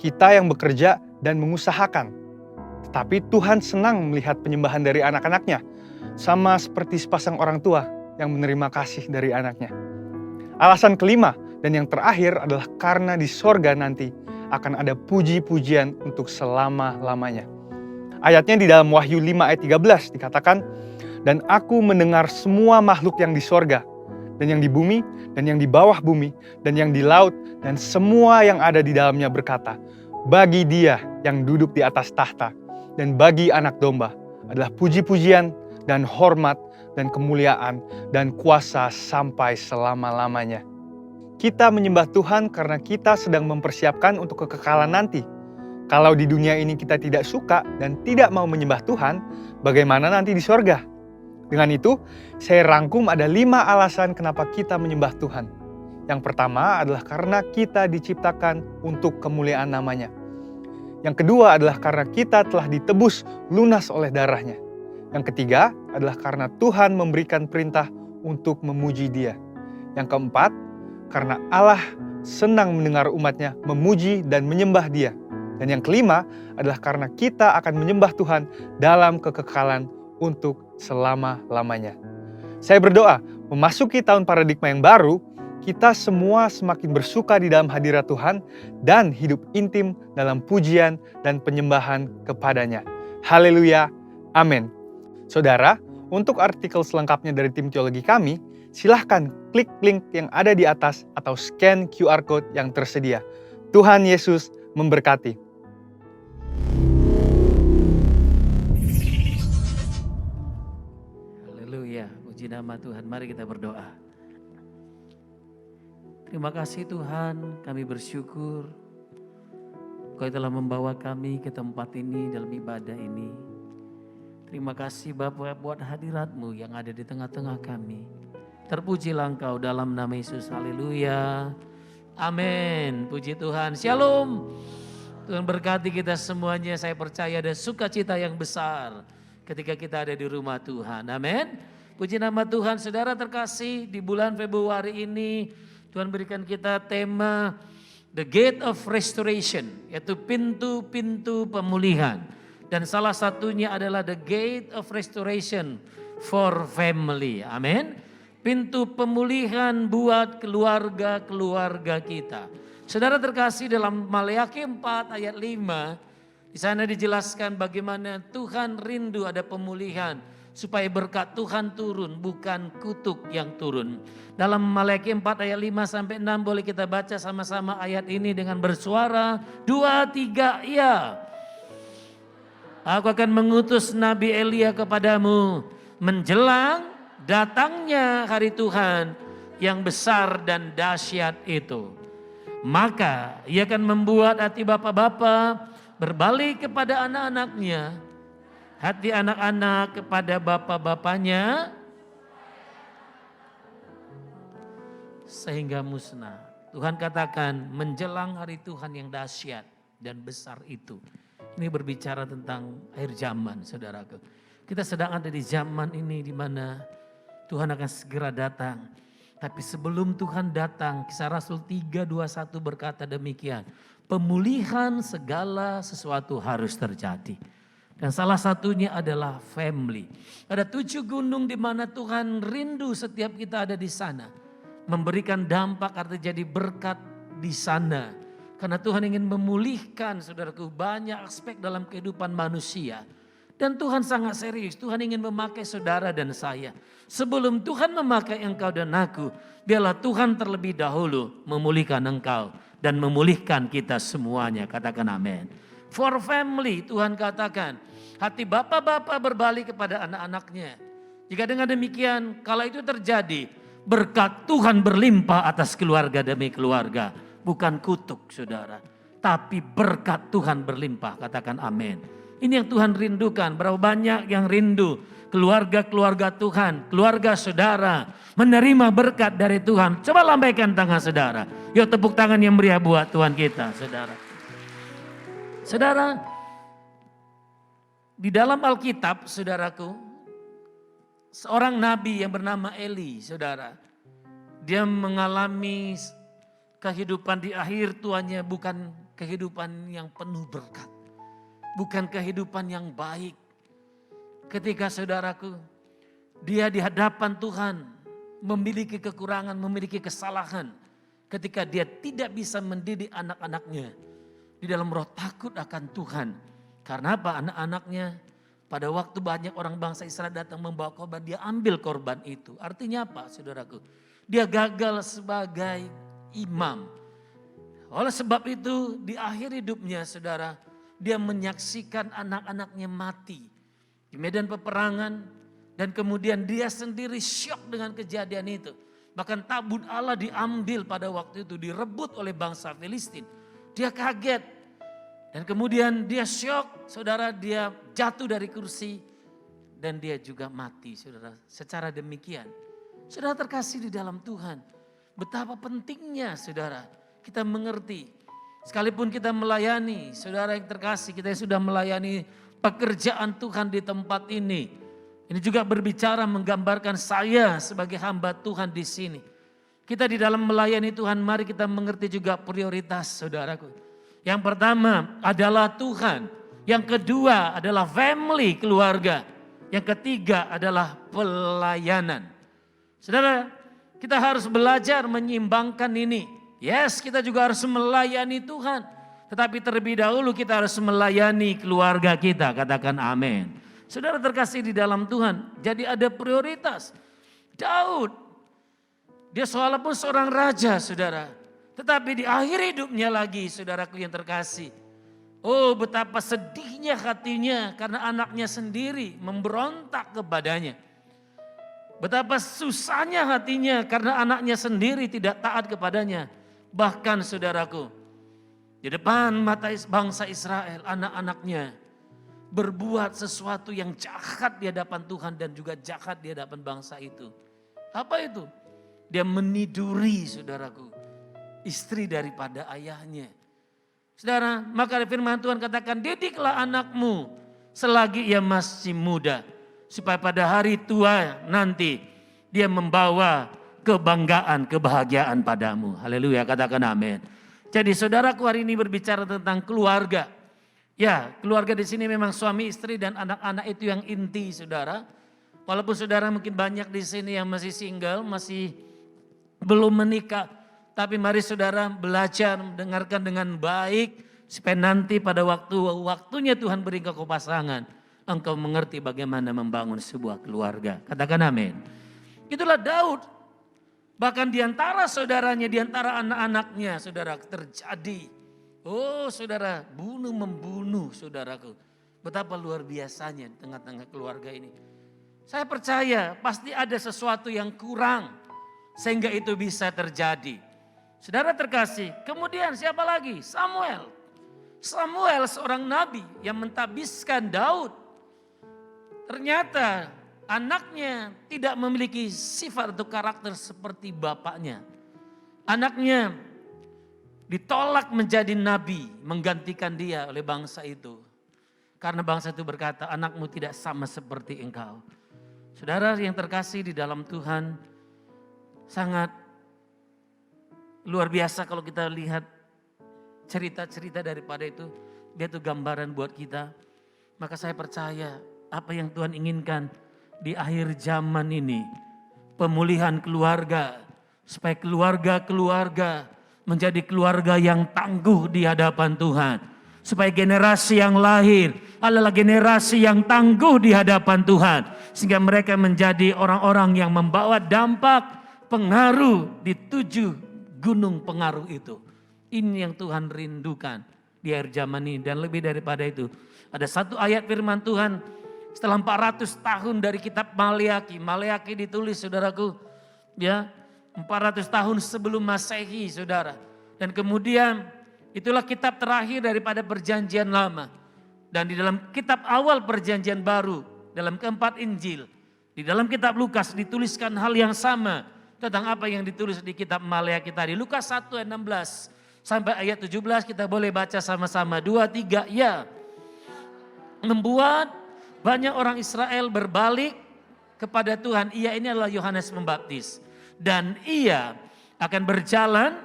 Kita yang bekerja dan mengusahakan. Tetapi Tuhan senang melihat penyembahan dari anak-anaknya, sama seperti sepasang orang tua yang menerima kasih dari anaknya. Alasan kelima dan yang terakhir adalah karena di sorga nanti akan ada puji-pujian untuk selama-lamanya. Ayatnya di dalam Wahyu 5 ayat 13 dikatakan, "Dan aku mendengar semua makhluk yang di sorga, dan yang di bumi, dan yang di bawah bumi, dan yang di laut, dan semua yang ada di dalamnya berkata, bagi Dia yang duduk di atas tahta, dan bagi Anak Domba adalah puji-pujian dan hormat dan kemuliaan dan kuasa sampai selama-lamanya." Kita menyembah Tuhan karena kita sedang mempersiapkan untuk kekekalan nanti. Kalau di dunia ini kita tidak suka dan tidak mau menyembah Tuhan, bagaimana nanti di sorga? Dengan itu, saya rangkum ada 5 alasan kenapa kita menyembah Tuhan. Yang pertama adalah karena kita diciptakan untuk kemuliaan namanya. Yang kedua adalah karena kita telah ditebus lunas oleh darahnya. Yang ketiga adalah karena Tuhan memberikan perintah untuk memuji Dia. Yang keempat, karena Allah senang mendengar umatnya memuji dan menyembah Dia. Dan yang kelima adalah karena kita akan menyembah Tuhan dalam kekekalan untuk selama-lamanya. Saya berdoa, memasuki tahun paradigma yang baru, kita semua semakin bersuka di dalam hadirat Tuhan dan hidup intim dalam pujian dan penyembahan kepadanya. Haleluya, amin. Saudara, untuk artikel selengkapnya dari tim teologi kami, silahkan klik link yang ada di atas atau scan QR Code yang tersedia. Tuhan Yesus memberkati. Haleluya, puji nama Tuhan. Mari kita berdoa. Terima kasih Tuhan, kami bersyukur Kau telah membawa kami ke tempat ini dalam ibadah ini. Terima kasih Bapa buat hadirat-Mu yang ada di tengah-tengah kami. Terpujilah Engkau dalam nama Yesus. Haleluya. Amin. Puji Tuhan. Shalom. Tuhan berkati kita semuanya. Saya percaya ada sukacita yang besar ketika kita ada di rumah Tuhan. Amin. Puji nama Tuhan. Saudara terkasih, di bulan Februari ini Tuhan berikan kita tema The Gate of Restoration, yaitu pintu-pintu pemulihan. Dan salah satunya adalah The Gate of Restoration for Family. Amin. Pintu pemulihan buat keluarga-keluarga kita. Saudara terkasih, dalam Maleakhi 4 ayat 5, di sana dijelaskan bagaimana Tuhan rindu ada pemulihan supaya berkat Tuhan turun, bukan kutuk yang turun. Dalam Maleakhi 4 ayat 5 sampai 6 boleh kita baca sama-sama ayat ini dengan bersuara 2, 3, ya. Aku akan mengutus Nabi Elia kepadamu menjelang datangnya hari Tuhan yang besar dan dahsyat itu. Maka ia akan membuat hati bapa-bapa berbalik kepada anak-anaknya, hati anak-anak kepada bapa-bapanya, sehingga musnah. Tuhan katakan menjelang hari Tuhan yang dahsyat dan besar itu. Ini berbicara tentang akhir zaman, saudaraku. Kita sedang ada di zaman ini di mana Tuhan akan segera datang. Tapi sebelum Tuhan datang, Kisah Rasul 3:21 berkata demikian. Pemulihan segala sesuatu harus terjadi. Dan salah satunya adalah family. Ada 7 gunung di mana Tuhan rindu setiap kita ada di sana. Memberikan dampak atau jadi berkat di sana. Karena Tuhan ingin memulihkan, saudaraku, banyak aspek dalam kehidupan manusia. Dan Tuhan sangat serius, Tuhan ingin memakai saudara dan saya. Sebelum Tuhan memakai engkau dan aku, biarlah Tuhan terlebih dahulu memulihkan engkau dan memulihkan kita semuanya. Katakan amin. For family, Tuhan katakan, hati bapa-bapa berbalik kepada anak-anaknya. Jika dengan demikian, kalau itu terjadi, berkat Tuhan berlimpah atas keluarga demi keluarga. Bukan kutuk, saudara. Tapi berkat Tuhan berlimpah. Katakan amin. Ini yang Tuhan rindukan. Berapa banyak yang rindu keluarga-keluarga Tuhan, keluarga saudara menerima berkat dari Tuhan. Coba lambaikan tangan saudara. Yuk tepuk tangan yang meriah buat Tuhan kita, saudara. Saudara, di dalam Alkitab, saudaraku, seorang nabi yang bernama Eli, saudara. Dia mengalami kehidupan di akhir tuanya bukan kehidupan yang penuh berkat. Bukan kehidupan yang baik. Ketika saudaraku, dia di hadapan Tuhan memiliki kekurangan, memiliki kesalahan. Ketika dia tidak bisa mendidik anak-anaknya di dalam roh takut akan Tuhan. Karena apa? Anak-anaknya pada waktu banyak orang bangsa Israel datang membawa korban, dia ambil korban itu. Artinya apa, saudaraku? Dia gagal sebagai imam. Oleh sebab itu di akhir hidupnya, saudara, dia menyaksikan anak-anaknya mati di medan peperangan. Dan kemudian dia sendiri syok dengan kejadian itu. Bahkan tabut Allah diambil pada waktu itu, direbut oleh bangsa Filistin. Dia kaget. Dan kemudian dia syok, saudara, dia jatuh dari kursi. Dan dia juga mati, saudara. Secara demikian, saudara terkasih di dalam Tuhan. Betapa pentingnya, saudara, kita mengerti. Sekalipun kita melayani, saudara yang terkasih, kita yang sudah melayani pekerjaan Tuhan di tempat ini. Ini juga berbicara menggambarkan saya sebagai hamba Tuhan di sini. Kita di dalam melayani Tuhan, mari kita mengerti juga prioritas, saudaraku. Yang pertama adalah Tuhan. Yang kedua adalah family, keluarga. Yang ketiga adalah pelayanan. Saudara, kita harus belajar menyeimbangkan ini. Yes, kita juga harus melayani Tuhan. Tetapi terlebih dahulu kita harus melayani keluarga kita. Katakan amin. Saudara terkasih di dalam Tuhan. Jadi ada prioritas. Daud, dia walaupun seorang raja, saudara. Tetapi di akhir hidupnya lagi, saudaraku yang terkasih. Oh, betapa sedihnya hatinya karena anaknya sendiri memberontak kepadanya. Betapa susahnya hatinya karena anaknya sendiri tidak taat kepadanya. Bahkan saudaraku, di depan mata bangsa Israel, anak-anaknya berbuat sesuatu yang jahat di hadapan Tuhan dan juga jahat di hadapan bangsa itu. Apa itu? Dia meniduri, saudaraku, istri daripada ayahnya. Saudara, maka firman Tuhan katakan, didiklah anakmu selagi ia masih muda. Supaya pada hari tua nanti dia membawa kebanggaan, kebahagiaan padamu. Haleluya, katakan amin. Jadi saudaraku hari ini berbicara tentang keluarga. Ya, keluarga di sini memang suami, istri dan anak-anak itu yang inti, saudara. Walaupun saudara mungkin banyak di sini yang masih single, masih belum menikah. Tapi mari saudara belajar mendengarkan dengan baik. Supaya nanti pada waktunya Tuhan beri engkau pasangan. Engkau mengerti bagaimana membangun sebuah keluarga. Katakan amin. Itulah Daud. Bahkan diantara saudaranya, diantara anak-anaknya saudara terjadi. Oh saudara, bunuh-membunuh saudaraku. Betapa luar biasanya di tengah-tengah keluarga ini. Saya percaya pasti ada sesuatu yang kurang. Sehingga itu bisa terjadi. Saudara terkasih, kemudian siapa lagi? Samuel. Samuel seorang nabi yang mentabiskan Daud. Ternyata anaknya tidak memiliki sifat atau karakter seperti bapaknya. Anaknya ditolak menjadi nabi, menggantikan dia oleh bangsa itu. Karena bangsa itu berkata, anakmu tidak sama seperti engkau. Saudara yang terkasih di dalam Tuhan, sangat luar biasa kalau kita lihat cerita-cerita daripada itu. Dia itu gambaran buat kita. Maka saya percaya apa yang Tuhan inginkan di akhir zaman ini. Pemulihan keluarga. Supaya keluarga-keluarga menjadi keluarga yang tangguh di hadapan Tuhan. Supaya generasi yang lahir adalah generasi yang tangguh di hadapan Tuhan. Sehingga mereka menjadi orang-orang yang membawa dampak pengaruh di 7 gunung pengaruh itu. Ini yang Tuhan rindukan di akhir zaman ini. Dan lebih daripada itu, ada satu ayat firman Tuhan setelah 400 tahun dari kitab Maleaki. Maleaki ditulis saudaraku, ya 400 tahun sebelum Masehi saudara. Dan kemudian itulah kitab terakhir daripada perjanjian lama. Dan di dalam kitab awal perjanjian baru, dalam keempat Injil, di dalam kitab Lukas dituliskan hal yang sama tentang apa yang ditulis di kitab Maleaki tadi. Lukas 1 ayat 16 sampai ayat 17 kita boleh baca sama-sama. 2, 3, ya. Membuat banyak orang Israel berbalik kepada Tuhan. Ia ini adalah Yohanes Pembaptis. Dan ia akan berjalan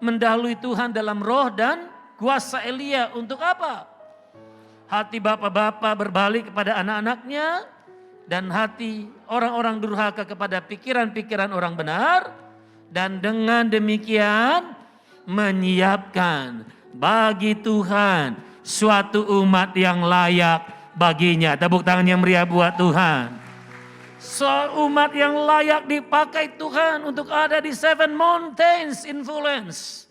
mendahului Tuhan dalam roh dan kuasa Elia. Untuk apa? Hati bapak-bapak berbalik kepada anak-anaknya. Dan hati orang-orang durhaka kepada pikiran-pikiran orang benar. Dan dengan demikian menyiapkan bagi Tuhan suatu umat yang layak baginya. Tepuk tangan yang meriah buat Tuhan. Umat yang layak dipakai Tuhan untuk ada di Seven Mountains Influence.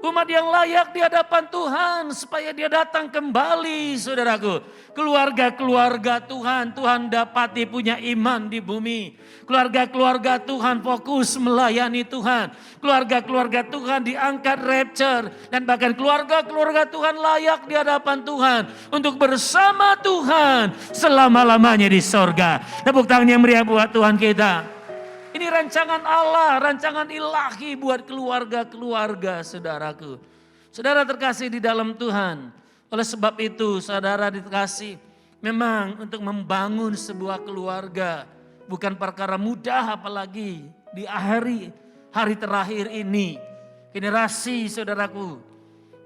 Umat yang layak di hadapan Tuhan supaya dia datang kembali, saudaraku. Keluarga-keluarga Tuhan, Tuhan dapati punya iman di bumi. Keluarga-keluarga Tuhan fokus melayani Tuhan. Keluarga-keluarga Tuhan diangkat rapture. Dan bahkan keluarga-keluarga Tuhan layak di hadapan Tuhan. Untuk bersama Tuhan selama-lamanya di sorga. Tepuk tangan yang meriah buat Tuhan kita. Ini rancangan Allah, rancangan ilahi buat keluarga-keluarga saudaraku. Saudara terkasih di dalam Tuhan. Oleh sebab itu saudara dikasih memang untuk membangun sebuah keluarga. Bukan perkara mudah apalagi di hari terakhir ini. Generasi saudaraku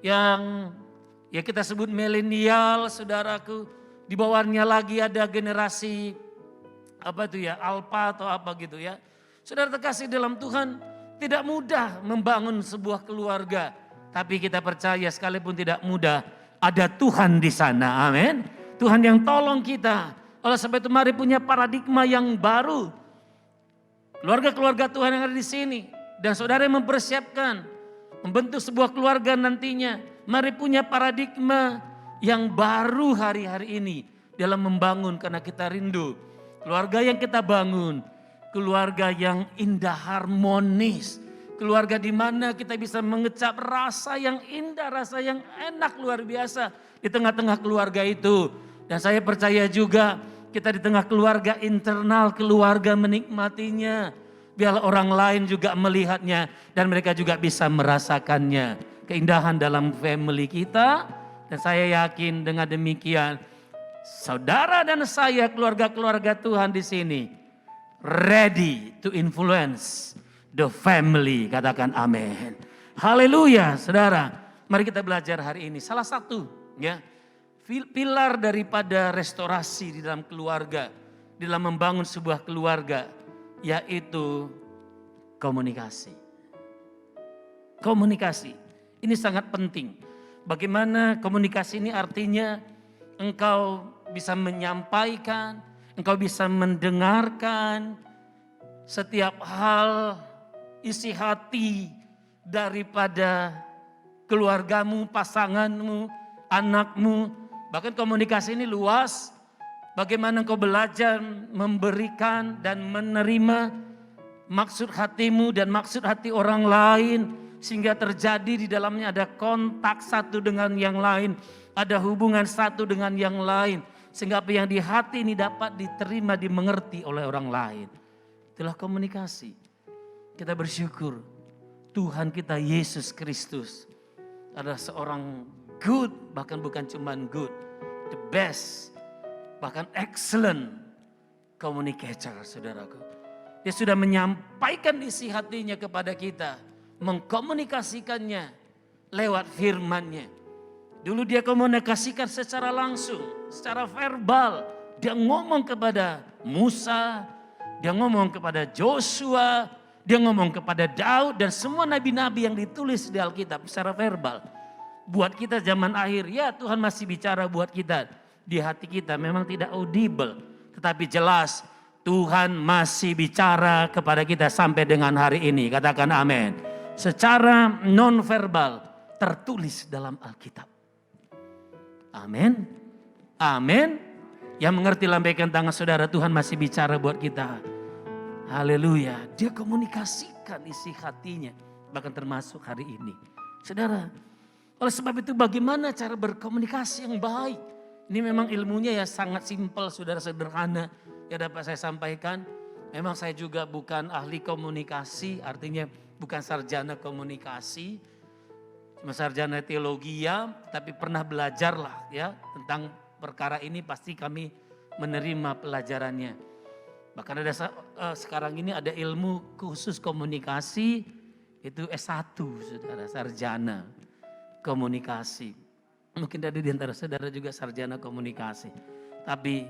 yang ya kita sebut milenial saudaraku. Di bawahnya lagi ada generasi apa itu ya, alpha atau apa gitu ya. Saudara terkasih dalam Tuhan, tidak mudah membangun sebuah keluarga. Tapi kita percaya sekalipun tidak mudah, ada Tuhan di sana, amin. Tuhan yang tolong kita. Oleh sebab itu mari punya paradigma yang baru. Keluarga-keluarga Tuhan yang ada di sini. Dan saudara yang mempersiapkan, membentuk sebuah keluarga nantinya. Mari punya paradigma yang baru hari-hari ini. Dalam membangun karena kita rindu. Keluarga yang kita bangun. Keluarga yang indah harmonis. Keluarga di mana kita bisa mengecap rasa yang indah, rasa yang enak luar biasa di tengah-tengah keluarga itu. Dan saya percaya juga kita di tengah keluarga internal, keluarga menikmatinya. Biarlah orang lain juga melihatnya dan mereka juga bisa merasakannya. Keindahan dalam family kita. Dan saya yakin dengan demikian saudara dan saya keluarga-keluarga Tuhan di sini ready to influence the family. Katakan amin. Haleluya saudara. Mari kita belajar hari ini. Salah satu ya pilar daripada restorasi di dalam keluarga. Di dalam membangun sebuah keluarga. Yaitu komunikasi. Komunikasi. Ini sangat penting. Bagaimana komunikasi ini artinya engkau bisa menyampaikan. Engkau bisa mendengarkan setiap hal isi hati daripada keluargamu, pasanganmu, anakmu. Bahkan komunikasi ini luas. Bagaimana engkau belajar memberikan dan menerima maksud hatimu dan maksud hati orang lain. Sehingga terjadi di dalamnya ada kontak satu dengan yang lain. Ada hubungan satu dengan yang lain. Sehingga apa yang di hati ini dapat diterima, dimengerti oleh orang lain. Itulah komunikasi. Kita bersyukur Tuhan kita Yesus Kristus adalah seorang good, bahkan bukan cuman good, the best, bahkan excellent communicator saudaraku. Dia sudah menyampaikan isi hatinya kepada kita, mengkomunikasikannya lewat firman-Nya. Dulu dia komunikasikan secara langsung, secara verbal. Dia ngomong kepada Musa, dia ngomong kepada Joshua, dia ngomong kepada Daud dan semua nabi-nabi yang ditulis di Alkitab secara verbal. Buat kita zaman akhir, ya Tuhan masih bicara buat kita. Di hati kita memang tidak audible, tetapi jelas Tuhan masih bicara kepada kita sampai dengan hari ini. Katakan amin. Secara non-verbal tertulis dalam Alkitab. Amin. Amin. Yang mengerti lambaikan tangan saudara, Tuhan masih bicara buat kita. Haleluya. Dia komunikasikan isi hatinya. Bahkan termasuk hari ini. Saudara, oleh sebab itu bagaimana cara berkomunikasi yang baik? Ini memang ilmunya ya sangat simpel, saudara, sederhana. Ya dapat saya sampaikan. Memang saya juga bukan ahli komunikasi, artinya bukan sarjana komunikasi. Cuma sarjana teologi ya, tapi pernah belajar lah ya tentang perkara ini, pasti kami menerima pelajarannya. Bahkan ada sekarang ini ada ilmu khusus komunikasi, itu S1 saudara, sarjana komunikasi. Mungkin ada di antara saudara juga sarjana komunikasi. Tapi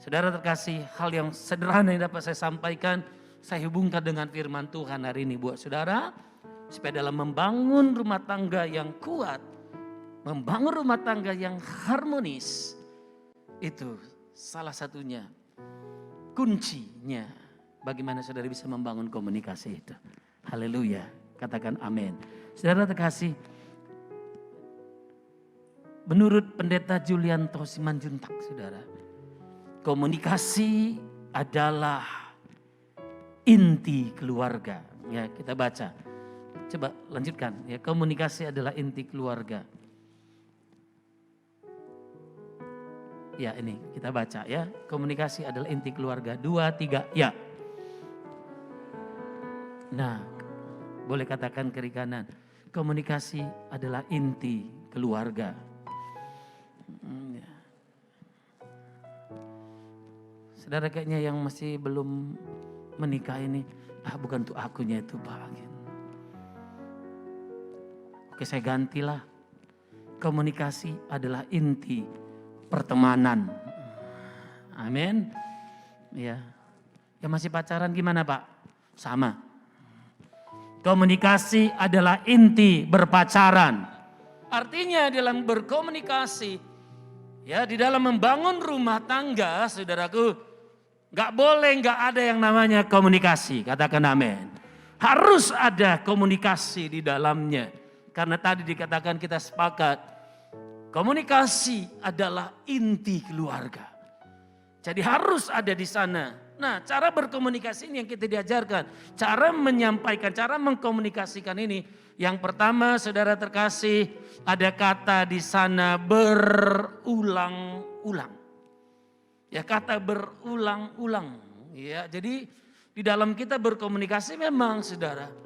saudara terkasih, hal yang sederhana yang dapat saya sampaikan, saya hubungkan dengan firman Tuhan hari ini buat saudara. Supaya dalam membangun rumah tangga yang kuat, membangun rumah tangga yang harmonis, itu salah satunya, kuncinya bagaimana saudara bisa membangun komunikasi itu. Haleluya, katakan amin. Saudara terkasih, menurut Pendeta Julianto Simanjuntak, saudara, komunikasi adalah inti keluarga. Ya, kita baca. Coba lanjutkan. Ya, komunikasi adalah inti keluarga. Ya, ini kita baca ya. Komunikasi adalah inti keluarga. 2, 3, ya. Nah, boleh katakan kiri kanan. Komunikasi adalah inti keluarga. Saudara kayaknya yang masih belum menikah ini, bukan untuk akunya itu Pak. Oke, saya gantilah. Komunikasi adalah inti pertemanan. Amin. Ya. Yang masih pacaran gimana Pak? Sama. Komunikasi adalah inti berpacaran. Artinya dalam berkomunikasi, ya di dalam membangun rumah tangga, saudaraku, gak boleh gak ada yang namanya komunikasi. Katakan amin. Harus ada komunikasi di dalamnya. Karena tadi dikatakan kita sepakat, komunikasi adalah inti keluarga. Jadi harus ada di sana. Nah, cara berkomunikasi ini yang kita diajarkan. Cara menyampaikan, cara mengkomunikasikan ini. Yang pertama, saudara terkasih, ada kata di sana berulang-ulang. Ya, kata berulang-ulang. Ya, jadi di dalam kita berkomunikasi memang, saudara,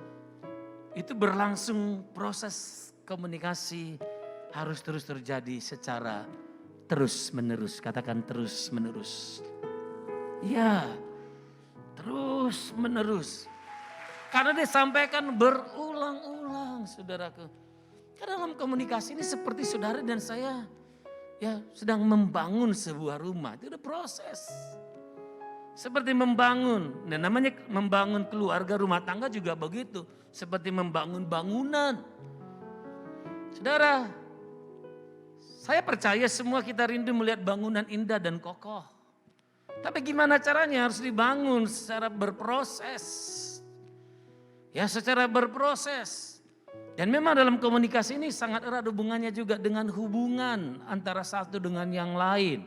itu berlangsung proses komunikasi harus terus terjadi secara terus menerus. Katakan terus menerus. Ya, terus menerus. Karena disampaikan berulang-ulang, saudaraku. Karena dalam komunikasi ini seperti saudara dan saya ya sedang membangun sebuah rumah. Itu ada proses. Seperti membangun, dan namanya membangun keluarga rumah tangga juga begitu. Seperti membangun bangunan. Saudara, saya percaya semua kita rindu melihat bangunan indah dan kokoh. Tapi gimana caranya? Harus dibangun secara berproses. Ya, secara berproses. Dan memang dalam komunikasi ini sangat erat hubungannya juga dengan hubungan antara satu dengan yang lain.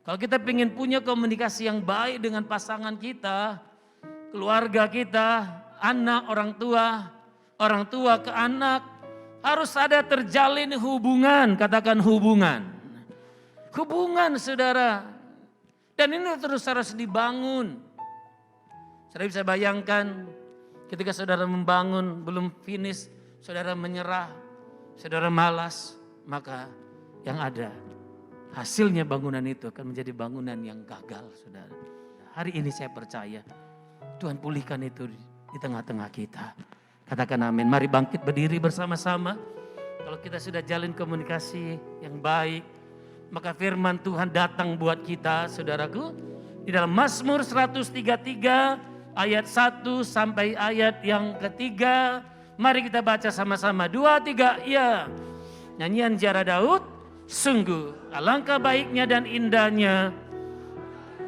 Kalau kita ingin punya komunikasi yang baik dengan pasangan kita, keluarga kita, anak, orang tua ke anak, harus ada terjalin hubungan, katakan hubungan. Hubungan saudara, dan ini terus harus dibangun. Saudara bisa bayangkan ketika saudara membangun, belum finish, saudara menyerah, saudara malas, maka yang ada hasilnya bangunan itu akan menjadi bangunan yang gagal, saudara. Hari ini saya percaya Tuhan pulihkan itu di tengah-tengah kita. Katakan amin. Mari bangkit berdiri bersama-sama. Kalau kita sudah jalin komunikasi yang baik, maka firman Tuhan datang buat kita, saudaraku. Di dalam Mazmur 133 ayat 1 sampai ayat yang ketiga. Mari kita baca sama-sama. 2, 3, ya. Nyanyian Ziarah Daud. Sungguh alangkah baiknya dan indahnya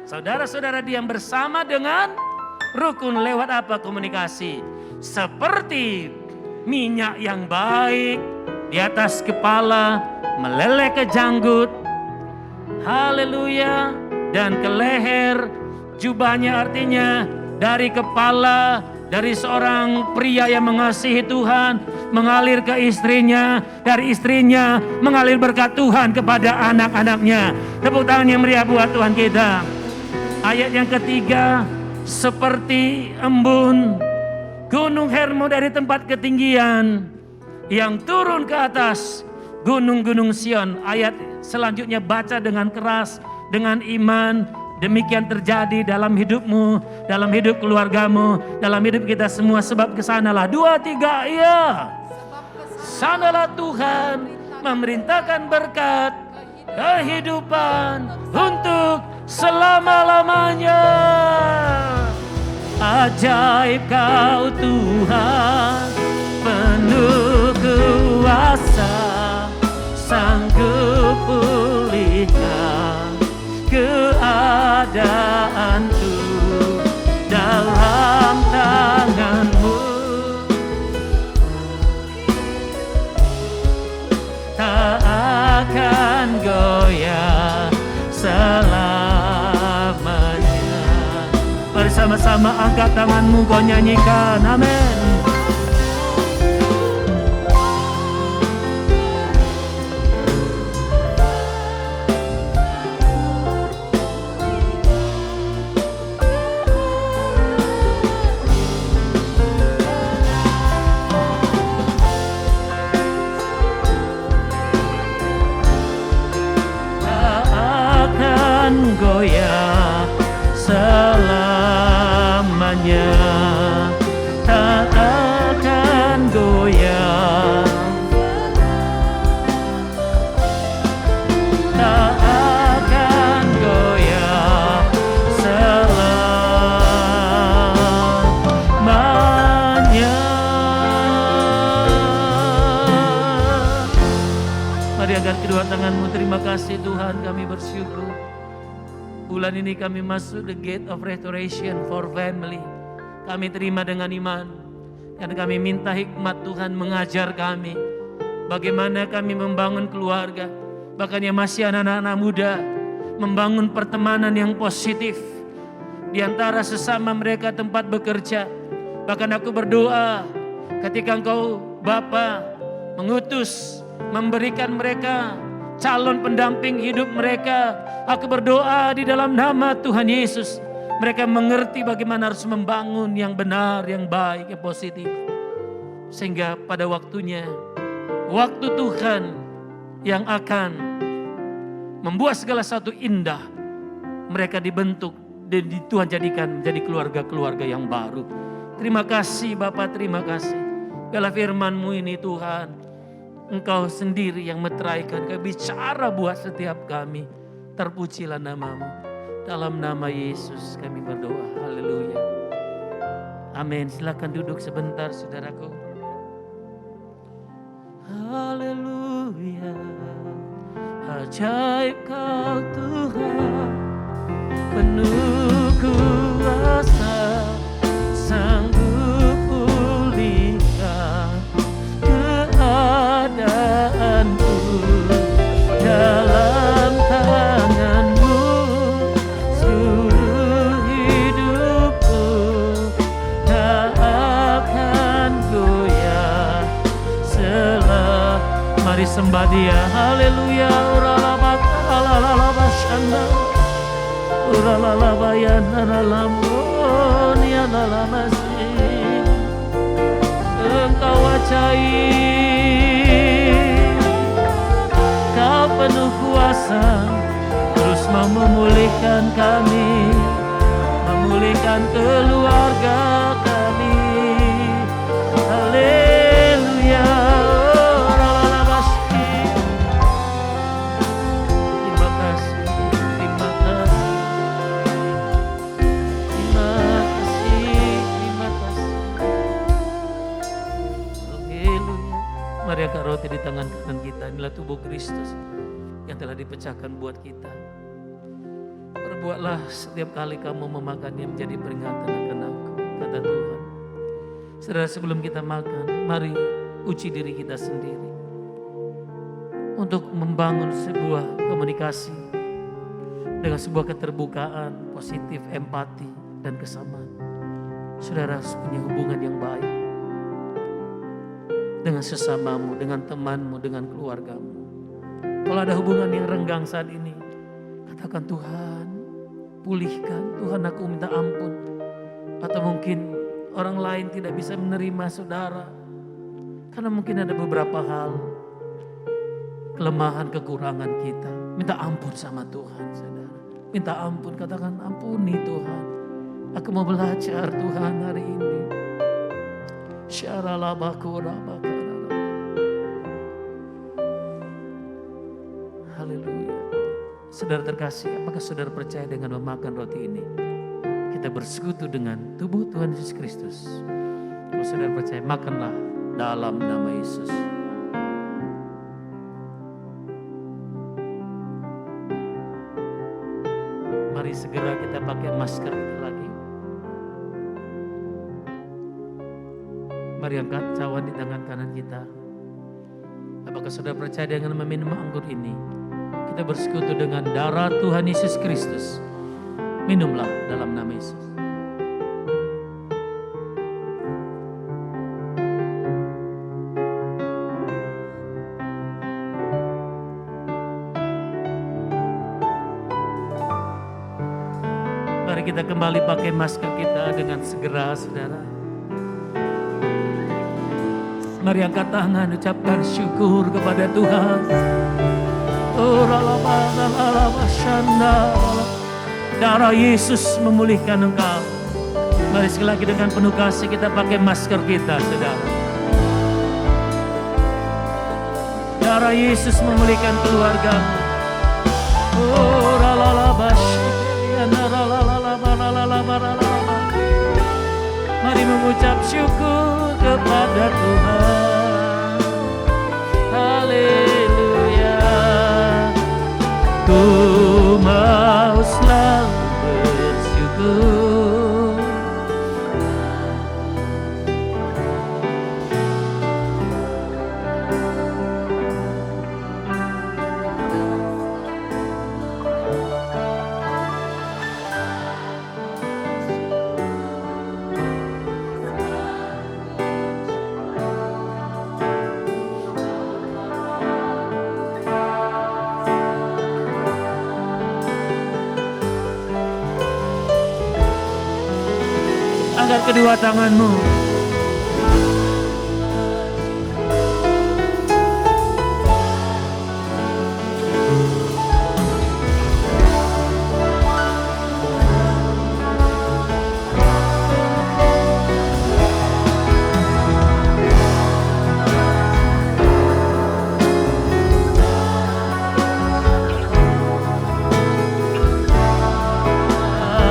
saudara-saudara diam bersama dengan rukun lewat apa komunikasi. Seperti minyak yang baik di atas kepala meleleh ke janggut. Haleluya. Dan ke leher. Jubahnya artinya dari kepala, dari seorang pria yang mengasihi Tuhan mengalir ke istrinya, dari istrinya mengalir berkat Tuhan kepada anak-anaknya. Tepuk tangan yang meriah buat Tuhan kita. Ayat yang ketiga, seperti embun Gunung Hermon dari tempat ketinggian yang turun ke atas gunung-gunung Sion. Ayat selanjutnya baca dengan keras, dengan iman demikian terjadi dalam hidupmu, dalam hidup keluargamu, dalam hidup kita semua. Sebab kesanalah 2, 3, iya. Sanalah Tuhan memerintahkan berkat kehidupan untuk selama-lamanya. Ajaib Kau Tuhan, penuh kuasa, sanggup pulihkan keadaanku dalam tangan-Mu. Tak akan goyah selamanya. Mari sama-sama angkat tanganmu, kau nyanyikan, amin. Goyah selamanya, tak akan goyah, tak akan goyah selamanya. Mari angkat kedua tanganmu. Terima kasih Tuhan, kami bersyukur. Bulan ini kami masuk the gate of restoration for family. Kami terima dengan iman. Dan kami minta hikmat Tuhan mengajar kami. Bagaimana kami membangun keluarga. Bahkan yang masih anak-anak muda. Membangun pertemanan yang positif. Di antara sesama mereka tempat bekerja. Bahkan aku berdoa ketika Engkau Bapa mengutus. Memberikan mereka calon pendamping hidup mereka. Aku berdoa di dalam nama Tuhan Yesus. Mereka mengerti bagaimana harus membangun yang benar, yang baik, yang positif. Sehingga pada waktunya, waktu Tuhan yang akan membuat segala sesuatu indah. Mereka dibentuk dan Tuhan jadikan menjadi keluarga-keluarga yang baru. Terima kasih Bapak, terima kasih. Biarlah firman-Mu ini Tuhan, Engkau sendiri yang meteraikan, Engkau bicara buat setiap kami. Terpujilah nama-Mu. Dalam nama Yesus kami berdoa. Haleluya. Amin. Silakan duduk sebentar saudaraku. Haleluya. Ajaib Kau Tuhan, penuh kuasa, sanggup pulihkan keadaanku dalam tangan-Mu. Seluruh hidupku tak akan goyah mari sembah Dia. Haleluya. Uralalalabashanda, uralalabayanalamonianalamasi. Engkau ajaib, Kau penuh kuasa, terus mau memulihkan kami, memulihkan keluarga kami. Haleluya. Terima kasih, terima kasih, terima kasih, terima kasih. Haleluya. Mari angkat roti di tangan kanan kita. Inilah tubuh Kristus yang telah dipecahkan buat kita. Perbuatlah setiap kali kamu memakannya menjadi peringatan akan aku, kata Tuhan. Saudara, sebelum kita makan, mari uji diri kita sendiri. Untuk membangun sebuah komunikasi dengan sebuah keterbukaan, positif, empati, dan kesamaan. Saudara harus punya hubungan yang baik dengan sesamamu, dengan temanmu, dengan keluargamu. Kalau ada hubungan yang renggang saat ini, katakan Tuhan, pulihkan. Tuhan, aku minta ampun. Atau mungkin orang lain tidak bisa menerima saudara karena mungkin ada beberapa hal, kelemahan, kekurangan kita. Minta ampun sama Tuhan, saudara. Minta ampun, katakan ampuni Tuhan. Aku mau belajar Tuhan hari ini. Haleluya. Saudara terkasih, apakah saudara percaya dengan memakan roti ini kita bersekutu dengan tubuh Tuhan Yesus Kristus? Kalau saudara percaya, makanlah dalam nama Yesus. Mari segera kita pakai masker kita lagi. Mari angkat cawan di tangan kanan kita. Apakah saudara percaya dengan meminum anggur ini kita bersekutu dengan darah Tuhan Yesus Kristus? Minumlah dalam nama Yesus. Mari kita kembali pakai masker kita dengan segera, saudara. Mari angkat tangan, ucapkan syukur kepada Tuhan. Darah Yesus memulihkan engkau. Mari sekali lagi dengan penuh kasih kita pakai masker kita, saudara. Darah Yesus memulihkan keluarga. Mari mengucap syukur kepada Tuhan. Haleluya. Ku mau selalu bersyukur. Angkat kedua tanganmu.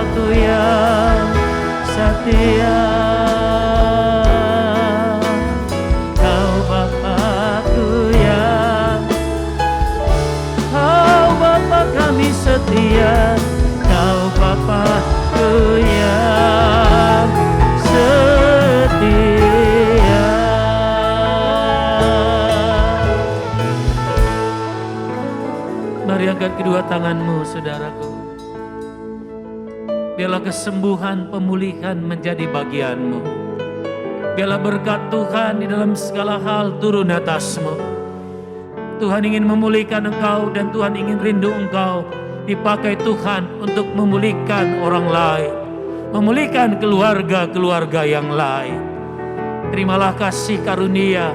Aku yang setia, Kau Bapa-Ku yang, Kau Bapa kami setia, Kau Bapa-Ku yang setia. Mari angkat kedua tanganmu, saudaraku. Biarlah kesembuhan, pemulihan menjadi bagianmu. Biarlah berkat Tuhan di dalam segala hal turun atasmu. Tuhan ingin memulihkan engkau dan Tuhan ingin rindu engkau dipakai Tuhan untuk memulihkan orang lain. Memulihkan keluarga-keluarga yang lain. Terimalah kasih karunia.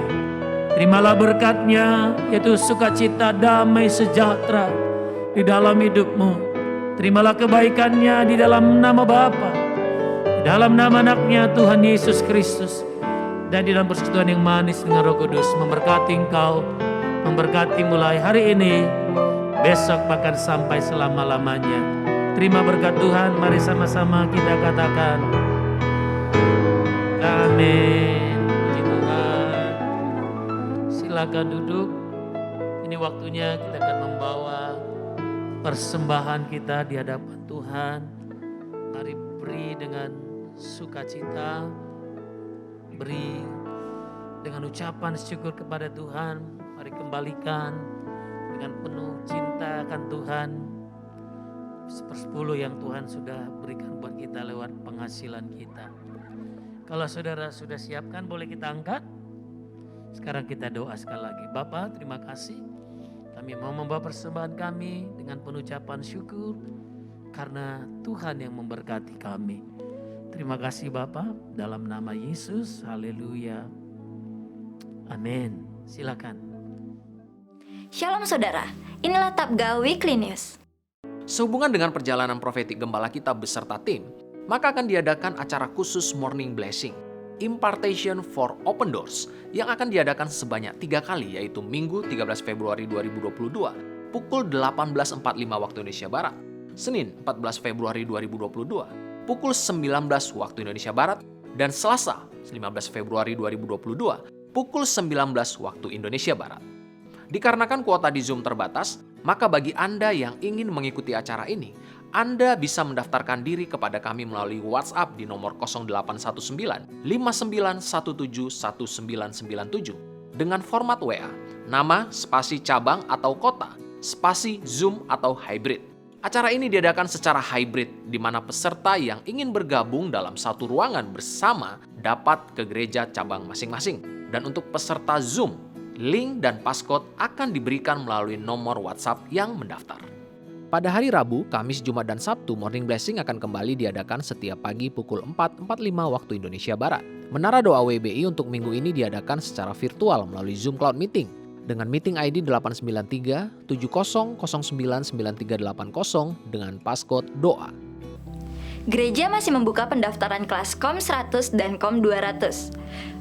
Terimalah berkatnya, yaitu sukacita, damai, sejahtera di dalam hidupmu. Terimalah kebaikannya di dalam nama Bapa, di dalam nama anaknya Tuhan Yesus Kristus, dan di dalam persekutuan yang manis dengan Roh Kudus memberkati engkau, memberkati mulai hari ini, besok bahkan sampai selama-lamanya. Terima berkat Tuhan, mari sama-sama kita katakan amin. Puji Tuhan. Silakan duduk. Ini waktunya kita akan membawa persembahan kita di hadapan Tuhan. Mari beri dengan sukacita, beri dengan ucapan syukur kepada Tuhan. Mari kembalikan dengan penuh cinta akan Tuhan 1/10 yang Tuhan sudah berikan buat kita lewat penghasilan kita. Kalau saudara sudah siapkan, boleh kita angkat. Sekarang kita doa sekali lagi. Bapa, terima kasih. Kami mau membawa persembahan kami dengan penuh ucapan syukur karena Tuhan yang memberkati kami. Terima kasih Bapa, dalam nama Yesus, haleluya. Amin. Silakan. Shalom saudara, inilah Tabga Weekly News. Sehubungan dengan perjalanan profetik gembala kita beserta tim, maka akan diadakan acara khusus Morning Blessing, Impartation for Open Doors, yang akan diadakan sebanyak 3 kali, yaitu Minggu 13 Februari 2022, pukul 18.45 waktu Indonesia Barat, Senin 14 Februari 2022, pukul 19 waktu Indonesia Barat, dan Selasa 15 Februari 2022, pukul 19 waktu Indonesia Barat. Dikarenakan kuota di Zoom terbatas, maka bagi Anda yang ingin mengikuti acara ini, Anda bisa mendaftarkan diri kepada kami melalui WhatsApp di nomor 0819 5917 1997 dengan format WA, nama, spasi cabang atau kota, spasi Zoom atau hybrid. Acara ini diadakan secara hybrid, di mana peserta yang ingin bergabung dalam satu ruangan bersama dapat ke gereja cabang masing-masing. Dan untuk peserta Zoom, link dan passcode akan diberikan melalui nomor WhatsApp yang mendaftar. Pada hari Rabu, Kamis, Jumat, dan Sabtu, Morning Blessing akan kembali diadakan setiap pagi pukul 4.45 waktu Indonesia Barat. Menara Doa WBI untuk minggu ini diadakan secara virtual melalui Zoom Cloud Meeting dengan meeting ID 893 7009 9380 dengan passcode DOA. Gereja masih membuka pendaftaran kelas KOM 100 dan KOM 200.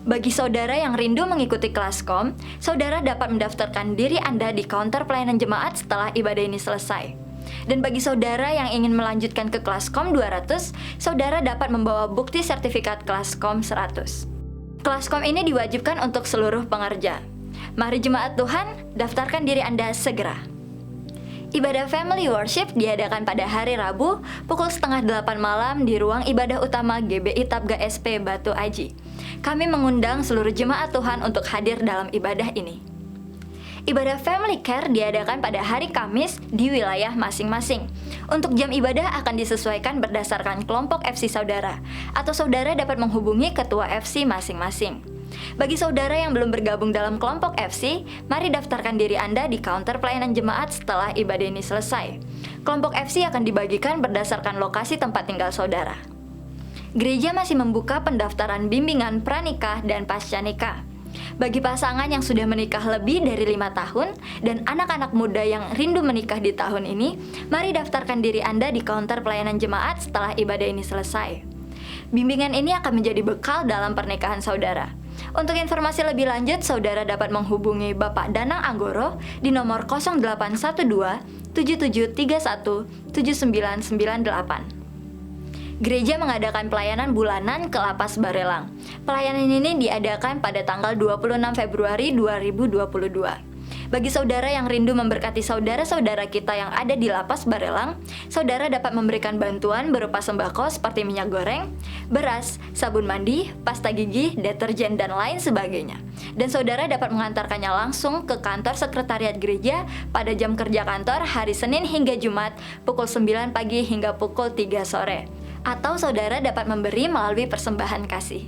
Bagi saudara yang rindu mengikuti kelas KOM, saudara dapat mendaftarkan diri Anda di counter pelayanan jemaat setelah ibadah ini selesai. Dan bagi saudara yang ingin melanjutkan ke kelas KOM 200, saudara dapat membawa bukti sertifikat kelas KOM 100. Kelas KOM ini diwajibkan untuk seluruh pengerja. Mari jemaat Tuhan, daftarkan diri Anda segera. Ibadah Family Worship diadakan pada hari Rabu pukul 7:30 malam di ruang ibadah utama GBI Tabga SP Batu Aji. Kami mengundang seluruh jemaat Tuhan untuk hadir dalam ibadah ini. Ibadah Family Care diadakan pada hari Kamis di wilayah masing-masing. Untuk jam ibadah akan disesuaikan berdasarkan kelompok FC saudara, atau saudara dapat menghubungi ketua FC masing-masing. Bagi saudara yang belum bergabung dalam kelompok FC, mari daftarkan diri Anda di counter pelayanan jemaat setelah ibadah ini selesai. Kelompok FC akan dibagikan berdasarkan lokasi tempat tinggal saudara. Gereja masih membuka pendaftaran bimbingan pranikah dan pasca nikah. Bagi pasangan yang sudah menikah lebih dari 5 tahun dan anak-anak muda yang rindu menikah di tahun ini, mari daftarkan diri Anda di counter pelayanan jemaat setelah ibadah ini selesai. Bimbingan ini akan menjadi bekal dalam pernikahan saudara. Untuk informasi lebih lanjut, saudara dapat menghubungi Bapak Danang Anggoro di nomor 0812 7731 7998. Gereja mengadakan pelayanan bulanan ke Lapas Barelang. Pelayanan ini diadakan pada tanggal 26 Februari 2022. Bagi saudara yang rindu memberkati saudara-saudara kita yang ada di Lapas Barelang, saudara dapat memberikan bantuan berupa sembako seperti minyak goreng, beras, sabun mandi, pasta gigi, deterjen, dan lain sebagainya. Dan saudara dapat mengantarkannya langsung ke kantor sekretariat gereja pada jam kerja kantor hari Senin hingga Jumat pukul 9 pagi hingga pukul 3 sore. Atau saudara dapat memberi melalui persembahan kasih.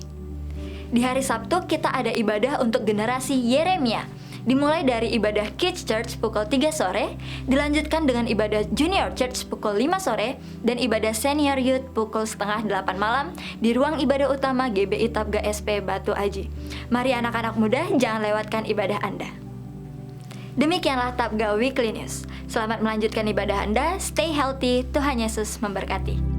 Di hari Sabtu kita ada ibadah untuk generasi Yeremia. Dimulai dari ibadah Kids Church pukul 3 sore, dilanjutkan dengan ibadah Junior Church pukul 5 sore, dan ibadah Senior Youth pukul 7:30 malam di ruang ibadah utama GBI Tabga SP Batu Aji. Mari anak-anak muda, jangan lewatkan ibadah Anda. Demikianlah Tabga Weekly News. Selamat melanjutkan ibadah Anda, stay healthy, Tuhan Yesus memberkati.